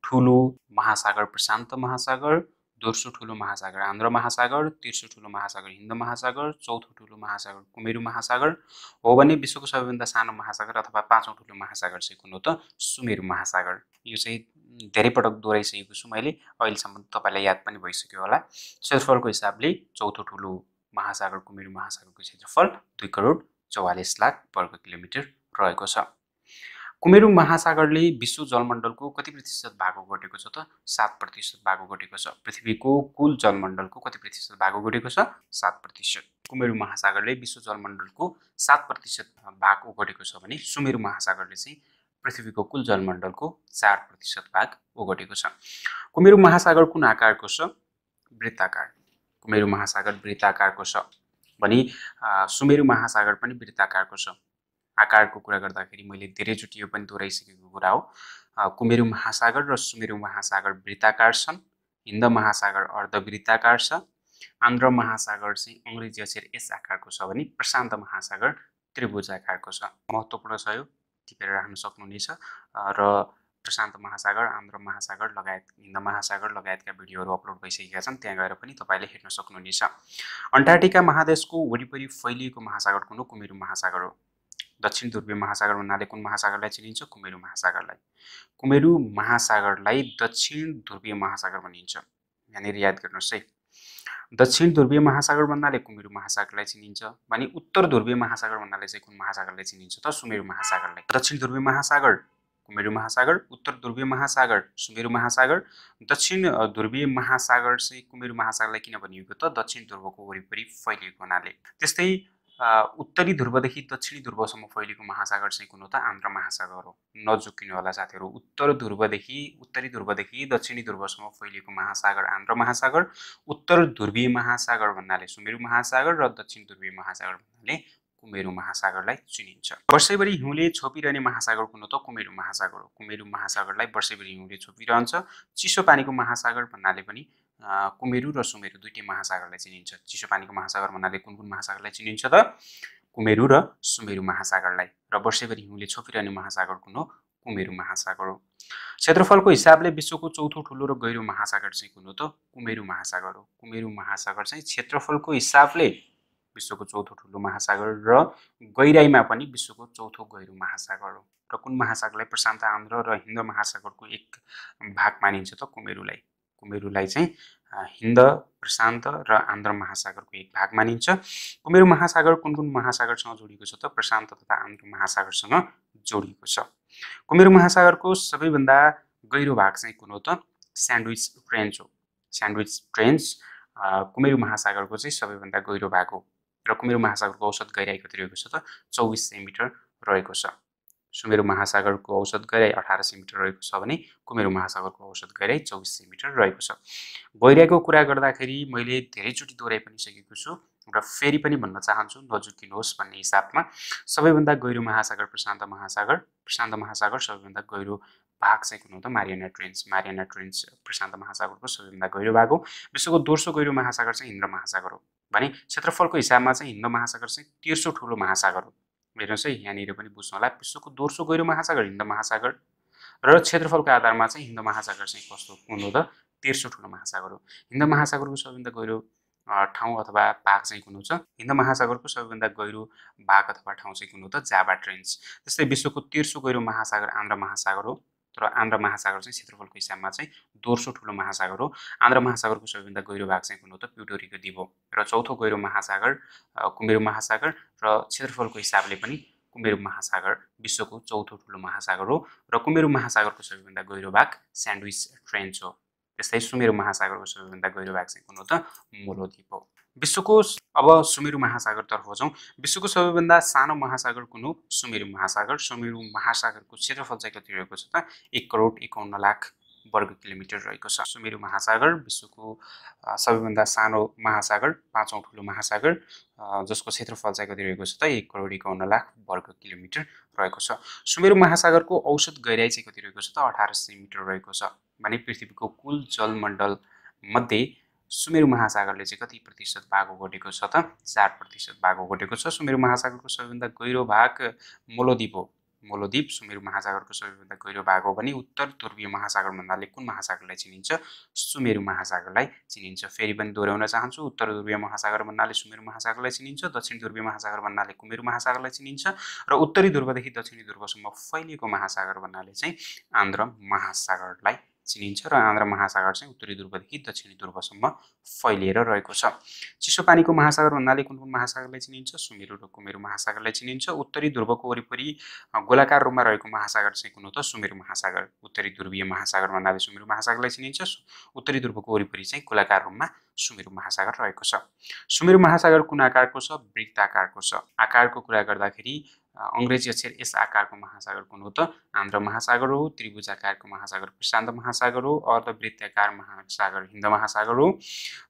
ठुलो महासागर प्रशान्त महासागर, दोस्रो ठुलो महासागर आन्ध्र महासागर, तेस्रो ठुलो महासागर हिन्द महासागर, चौथो ठुलो महासागर कुमेरु महासागर हो भने विश्वको सबैभन्दा सानो महासागर अथवा पाँचौं ठुलो महासागर चाहिँ कुन हो त? सुमेरु महासागर। यो चाहिँ धेरै पटक दोहोऱ्याइसकेको छु मैले, अहिलेसम्म तपाईलाई याद पनि भइसक्यो होला। क्षेत्रफलको हिसाबले चौथो ठुलो महासागर कुमेरु महासागरको क्षेत्रफल 2,44,00,000 वर्ग किलोमिटर रहेको छ। कुमेरु महासागरले विश्व जलमण्डलको कति प्रतिशत भाग ओगटेको छ त? 7% भाग ओगटेको छ। पृथ्वीको कुल जलमण्डलको कति प्रतिशत भाग ओगटेको छ? 7%। कुमेरु महासागरले विश्व जलमण्डलको 7% भाग ओगटेको छ भने सुमेरु महासागरले चाहिँ पृथ्वीको कुल जलमण्डलको 4% भाग ओगटेको छ। कुमेरु महासागर कुन आकारको छ? वृत्ताकार। कुमेरु महासागर वृत्ताकारको छ भने सुमेरु महासागर पनि वृत्ताकारको छ। आकारको कुरा गर्दाखेरि मैले धेरैचोटि यो पनि दोहोऱ्याइसकेको कुरा हो। कुमेरु महासागर र सुमेरु महासागर वृत्ताकार छन्। हिन्द महासागर अर्धवृत्ताकार छ। आन्ध्र महासागर चाहिँ अंग्रेजी अक्षर एस आकारको छ भने प्रशान्त महासागर त्रिभुजाकारको छ। महत्त्वपूर्ण छ यो, टिपेर राख्न सक्नुहुनेछ। र प्रशान्त महासागर, आन्ध्र महासागर लगायत हिन्द महासागर लगायतका भिडियोहरू अपलोड भइसकेका छन्, त्यहाँ गएर पनि तपाईले हेर्न सक्नुहुनेछ। अन्टार्कटिका महादेशको वरिपरि फैलिएको महासागर कुन हो? कुमेरु महासागर हो। दक्षिण ध्रुवीय महासागर भन्नाले कुन महासागरलाई चिनिन्छ? कुमेरु महासागरलाई। कुमेरु महासागरलाई दक्षिण ध्रुवीय महासागर भनिन्छ। यहाँनिर याद गर्नुहोस् है। दक्षिण ध्रुवीय महासागर भन्नाले कुमेरु महासागरलाई चिनिन्छ भने उत्तर ध्रुवीय महासागर भन्नाले चाहिँ कुन महासागरलाई चिनिन्छ त? सुमेरु महासागरलाई। दक्षिण ध्रुवीय महासागर कुमेरु महासागर, उत्तर ध्रुवीय महासागर सुमेरु महासागर। दक्षिण ध्रुवीय महासागर चाहिँ कुमेरु महासागरलाई किन भनिएको त? दक्षिण ध्रुवको वरिपरि फैलिएको हुनाले। त्यस्तै उत्तरी ध्रुवदेखि दक्षिणी ध्रुवसम्म फैलिएको महासागर चाहिँ कुन हो त? आन्ध्र महासागर हो। नजुकिनु होला साथीहरु। उत्तरी ध्रुवदेखि दक्षिणी ध्रुवसम्म फैलिएको महासागर आन्ध्र महासागर, उत्तर ध्रुवीय महासागर भन्नाले सुमेरु महासागर र दक्षिण ध्रुवीय महासागर भन्नाले कुमेरु महासागरलाई चिनिन्छ। वर्षैभरि हिउँले छोपिरहने महासागर कुन हो त? कुमेरु महासागर हो। कुमेरु महासागरलाई वर्षैभरि हिउँले छोपिरहन्छ। चिसो पानीको महासागर भन्नाले पनि कुमेरु र सुमेरु दुईटै महासागरलाई चिनिन्छ। चिसो पानीको महासागर भन्नाले कुन कुन महासागरलाई चिनिन्छ त? कुमेरु र सुमेरु महासागरलाई। र वर्षैभरि हिउँले छोपिरहने महासागर कुन हो? कुमेरु महासागर हो। क्षेत्रफलको हिसाबले विश्वको चौथो ठुलो र गहिरो महासागर चाहिँ कुन हो त? कुमेरु महासागर हो। कुमेरु महासागर चाहिँ क्षेत्रफलको हिसाबले विश्वको चौथो ठुलो महासागर र गहिराईमा पनि विश्वको चौथो गहिरो महासागर हो। र कुन महासागरलाई प्रशान्त आन्ध्र र हिन्द महासागरको एक भाग मानिन्छ त? कुमेरुलाई। कुमेरुलाई चाहिँ हिन्द, प्रशान्त र आन्ध्र महासागरको एक भाग मानिन्छ। कुमेरु महासागर कुन कुन महासागरसँग जोडिएको छ त? प्रशान्त तथा आन्ध्र महासागरसँग जोडिएको छ। कुमेरु महासागरको सबैभन्दा गहिरो भाग चाहिँ कुन हो त? स्यान्डविच ट्रेन्च हो। स्यान्डविच ट्रेन्च कुमेरु महासागरको चाहिँ सबैभन्दा गहिरो भाग हो। र कुमेरु महासागरको औसत गहिराई कति रहेको छ त? 24 सेन्टिमिटर रहेको छ। सुमेरु महासागरको औसत गहिराई 18 सेन्टिमिटर रहेको छ भने कुमेरु महासागरको औसत गहिराई 24 सेन्टिमिटर रहेको छ। गहिराईको कुरा गर्दाखेरि मैले धेरैचोटि दोहोऱ्याइ पनि सकेको छु र फेरि पनि भन्न चाहन्छु, नजुकिनुहोस् भन्ने हिसाबमा। सबैभन्दा गहिरो महासागर प्रशान्त महासागर। प्रशान्त महासागर सबैभन्दा गहिरो भाग चाहिँ कुन हो त? Mariana trench. मारियाना ट्रेन्च प्रशान्त महासागरको सबैभन्दा गहिरो भाग हो। विश्वको दोस्रो गहिरो महासागर चाहिँ हिन्द महासागर हो भने क्षेत्रफलको हिसाबमा चाहिँ हिन्द महासागर चाहिँ तेस्रो ठुलो महासागर हो। हेर्नुहोस् है, यहाँनिर पनि बुझ्नु होला। विश्वको दोस्रो गहिरो महासागर हिन्द महासागर र क्षेत्रफलको आधारमा चाहिँ हिन्द महासागर चाहिँ कस्तो कुन हो त? तेस्रो ठुलो महासागर हो। हिन्द महासागरको सबैभन्दा गहिरो ठाउँ अथवा भाग चाहिँ कुन हो त? हिन्द महासागरको सबैभन्दा गहिरो भाग अथवा ठाउँ चाहिँ कुन हो त? जाभा ट्रेन्च। त्यस्तै विश्वको तेस्रो गहिरो महासागर आन्ध्र महासागर हो। तर आन्ध्र महासागर चाहिँ क्षेत्रफलको हिसाबमा चाहिँ दोस्रो ठुलो महासागर हो। आन्ध्र महासागरको सबैभन्दा गहिरो भाग चाहिँ कुन हो त? प्युर्तो रिको द्वीप हो। र चौथो गहिरो महासागर कुमेरु महासागर र क्षेत्रफलको हिसाबले पनि कुमेरु महासागर विश्वको चौथो ठुलो महासागर हो। र कुमेरु महासागरको सबैभन्दा गहिरो भाग स्यान्डविच ट्रेन्च हो। त्यस्तै सुमेरु महासागरको सबैभन्दा गहिरो भाग चाहिँ कुन हो त? मोलो द्वीप हो। विश्वको अब सुमेरु महासागरतर्फ जाउँ। विश्वको सबैभन्दा सानो महासागर कुन हो? सुमेरु महासागर। सुमेरु महासागरको क्षेत्रफल चाहिँ कति रहेको छ त? 1,51,00,000 वर्ग किलोमिटर रहेको छ। सुमेरु महासागर विश्वको सबैभन्दा सानो महासागर, 5औं ठुलो महासागर, जसको क्षेत्रफल चाहिँ कति रहेको छ त? 1,51,00,000 वर्ग किलोमिटर रहेको छ। सुमेरु महासागरको औसत गहिराई चाहिँ कति रहेको छ त? 1800 मिटर रहेको छ। भने पृथ्वीको कुल जलमण्डल मध्ये सुमेरु महासागरले चाहिँ कति प्रतिशत भाग ओगटेको छ त? 4% भाग ओगटेको छ। सुमेरु महासागरको सबैभन्दा गहिरो भाग मोलोदिप हो। मोलोदिप सुमेरु महासागरको सबैभन्दा गहिरो भाग हो भने उत्तर ध्रुवीय महासागर भन्नाले कुन महासागरलाई चिनिन्छ? सुमेरु महासागरलाई चिनिन्छ। फेरि पनि दोहोऱ्याउन चाहन्छु, उत्तर ध्रुवीय महासागर भन्नाले सुमेरु महासागरलाई चिनिन्छ, दक्षिण ध्रुवीय महासागर भन्नाले कुमेरु महासागरलाई चिनिन्छ र उत्तरी ध्रुवदेखि दक्षिणी ध्रुवसम्म फैलिएको महासागर भन्नाले चाहिँ आन्ध्र महासागरलाई चिनिन्छ र आन्ध्र महासागर चाहिँ उत्तरी ध्रुवदेखि दक्षिणी ध्रुवसम्म फैलिएर रहेको छ। चिसो पानीको महासागर भन्नाले कुन कुन महासागरलाई चिनिन्छ? सुमेरु र कुमेरु महासागरलाई चिनिन्छ। उत्तरी ध्रुवको वरिपरि गोलाकार रूपमा रहेको महासागर चाहिँ कुन हो त? सुमेरु महासागर। उत्तरी ध्रुवीय महासागर भन्नाले सुमेरु महासागरलाई चिनिन्छ। उत्तरी ध्रुवको वरिपरि चाहिँ गोलाकार रूपमा सुमेरु महासागर रहेको छ। सुमेरु महासागर कुन आकारको छ? वृत्ताकारको छ। आकारको कुरा गर्दाखेरि अंग्रेजी अक्षर एस आकारको महासागर कुन हो त? आन्ध्र महासागर हो। त्रिभुजाकारको महासागर प्रशान्त महासागर हो। अर्धवृत्ताकार महासागर हिन्द महासागर हो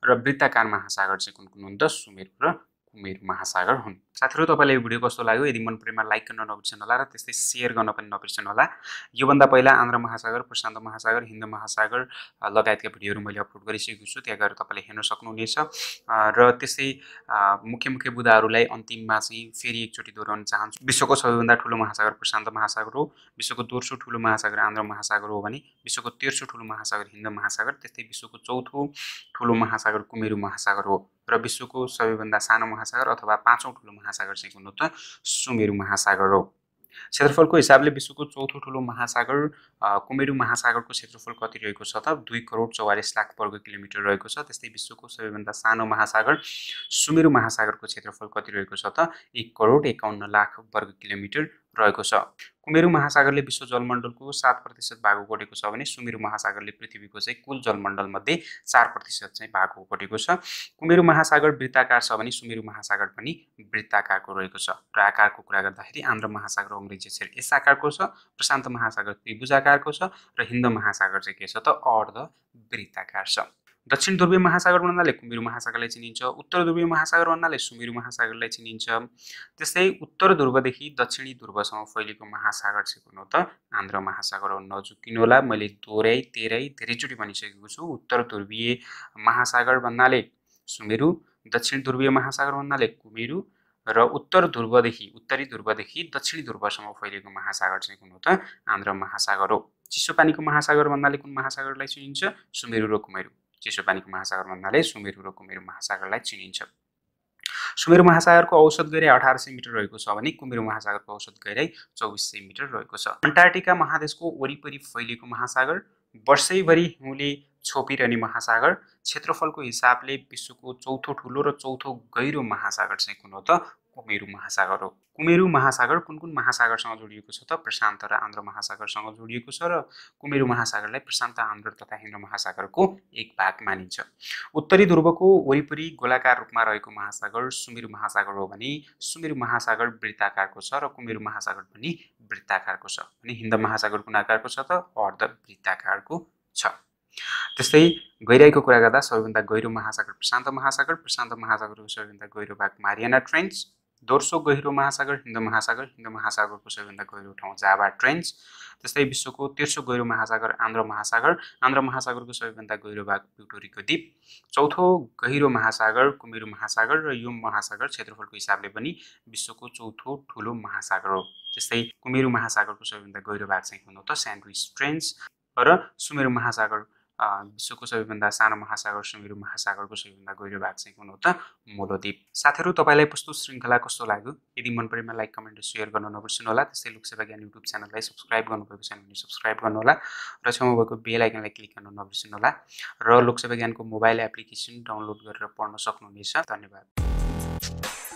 र वृत्ताकार महासागर चाहिँ कुन कुन हुन् त? सुमेरु र कुमेरु महासागर हुन्। साथीहरु, तपाईलाई यो भिडियो कस्तो लाग्यो? यदि मन परेमा लाइक गर्न नबिर्सनु होला र त्यस्तै शेयर गर्न पनि नबिर्सनु होला। यो भन्दा पहिला आन्ध्र महासागर, प्रशान्त महासागर, हिन्द महासागर लगायतका भिडियोहरु मैले अपलोड गरिसकेको छु, त्यहाँ गएर तपाईले हेर्न सक्नुहुनेछ। र त्यसै मुख्य मुख्य बुदाहरुलाई अन्तिममा चाहिँ फेरि एकचोटी दोहोर्याउन चाहन्छु। विश्वको सबैभन्दा ठूलो महासागर प्रशान्त महासागर हो। विश्वको दोस्रो ठूलो महासागर आन्ध्र महासागर हो भने विश्वको तेस्रो ठूलो महासागर हिन्द महासागर, त्यस्तै विश्वको चौथो ठूलो महासागर कुमेरु महासागर हो र विश्वको सबैभन्दा सानो महासागर अथवा 5औं ठूलो महासागर चाहिँ कुन हो त? सुमेरु महासागर हो। क्षेत्रफलको हिसाबले विश्वको चौथो ठूलो महासागर कुमेरु महासागरको क्षेत्रफल कति रहेको छ त? 2,44,00,000 वर्ग किलोमिटर रहेको छ। त्यस्तै विश्वको सबैभन्दा सानो महासागर सुमेरु महासागरको क्षेत्रफल कति रहेको छ त? 1,51,00,000 वर्ग किलोमिटर रहेको छ। कुमेरु महासागरले विश्व जलमण्डलको 7% भाग ओगटेको छ भने सुमेरु महासागरले पृथ्वीको चाहिँ कुल जलमण्डल मध्ये 4% चाहिँ भाग ओगटेको छ। कुमेरु महासागर वृत्ताकार छ भने सुमेरु महासागर पनि वृत्ताकारको रहेको छ। र आकारको कुरा गर्दाखेरि आन्ध्र महासागर अंग्रेजी अक्षर एस आकारको छ, प्रशान्त महासागर त्रिभुजाकारको छ र हिन्द महासागर चाहिँ के छ त? अर्धवृत्ताकार छ। दक्षिण ध्रुवीय महासागर भन्नाले कुमेरु महासागरलाई चिनिन्छ। उत्तर ध्रुवीय महासागर भन्नाले सुमेरु महासागरलाई चिनिन्छ। त्यस्तै उत्तर ध्रुवदेखि दक्षिणी ध्रुवसम्म फैलिएको महासागर चाहिँ कुन हो त? आन्ध्र महासागर हो। नजुकिनु होला, मैले दोहोर्याई धेरैचोटि भनिसकेको छु। उत्तर ध्रुवीय महासागर भन्नाले सुमेरु, दक्षिण ध्रुवीय महासागर भन्नाले कुमेरु र उत्तरी ध्रुवदेखि दक्षिणी ध्रुवसम्म फैलिएको महासागर चाहिँ कुन हो त? आन्ध्र महासागर हो। चिसो पानीको महासागर भन्नाले कुन महासागरलाई चिनिन्छ? सुमेरु र कुमेरु। चिसो पानीको महासागर भन्नाले सुमेरु र कुमेरु महासागरलाई चिनिन्छ। सुमेरु महासागरको औसत गहिराई 1800 मिटर रहेको छ भने कुमेरु महासागरको औसत गहिराई 2400 मिटर रहेको छ। अन्टार्कटिका महादेशको वरिपरि फैलिएको महासागर, वर्षैभरि हिउँले छोपिरहने महासागर, क्षेत्रफलको हिसाबले विश्वको चौथो ठूलो र चौथो गहिरो महासागर चाहिँ कुन हो त? कुमेरु महासागर हो। कुमेरु महासागर कुन कुन महासागरसँग जोडिएको छ त? प्रशान्त र आन्ध्र महासागरसँग जोडिएको छ र कुमेरु महासागरलाई प्रशान्त, आन्ध्र तथा हिन्द महासागरको एक भाग मानिन्छ। उत्तरी ध्रुवको वरिपरि गोलाकार रूपमा रहेको महासागर सुमेरु महासागर हो भने सुमेरु महासागर वृत्ताकारको छ र कुमेरु महासागर पनि वृत्ताकारको छ। भने हिन्द महासागर कुन आकारको छ त? अर्धवृत्ताकारको छ। त्यस्तै गहिराईको कुरा गर्दा सबैभन्दा गहिरो महासागर प्रशान्त महासागर, प्रशान्त महासागरको सबैभन्दा गहिरो भाग मारियाना ट्रेन्च, दोस्रो गहिरो महासागर हिन्द महासागर, हिन्द महासागरको सबैभन्दा गहिरो ठाउँ जाभा ट्रेन्च। त्यस्तै विश्वको तेस्रो गहिरो महासागर आन्ध्र महासागर, आन्ध्र महासागरको सबैभन्दा गहिरो भाग प्युटोरिको द्वीप। चौथो गहिरो महासागर कुमेरु महासागर र यो महासागर क्षेत्रफलको हिसाबले पनि विश्वको चौथो ठूलो महासागर हो। त्यस्तै कुमेरु महासागरको सबैभन्दा गहिरो भाग चाहिँ कुन हो त? स्यान्डविच ट्रेन्च र सुमेरु महासागर विश्वको सबैभन्दा सानो महासागर सुमेरु महासागरको सबैभन्दा गहिरो भाग चाहिँ कुन हो त? मोलोदिप। साथीहरु, तपाईलाई प्रस्तुत श्रृंखला कस्तो लाग्यो? यदि मन परेमा लाइक, कमेन्ट र शेयर गर्न नबिर्सनु होला। त्यस्तै लोकसेवा ज्ञान युट्युब च्यानललाई सब्स्क्राइब गर्नुभएको छैन भने सब्स्क्राइब गर्नु होला र छेउमा भएको बेल आइकनलाई क्लिक गर्न नबिर्सनु होला र लोकसेवा ज्ञानको मोबाइल एप्लिकेसन डाउनलोड गरेर पढ्न सक्नुहुनेछ। धन्यवाद।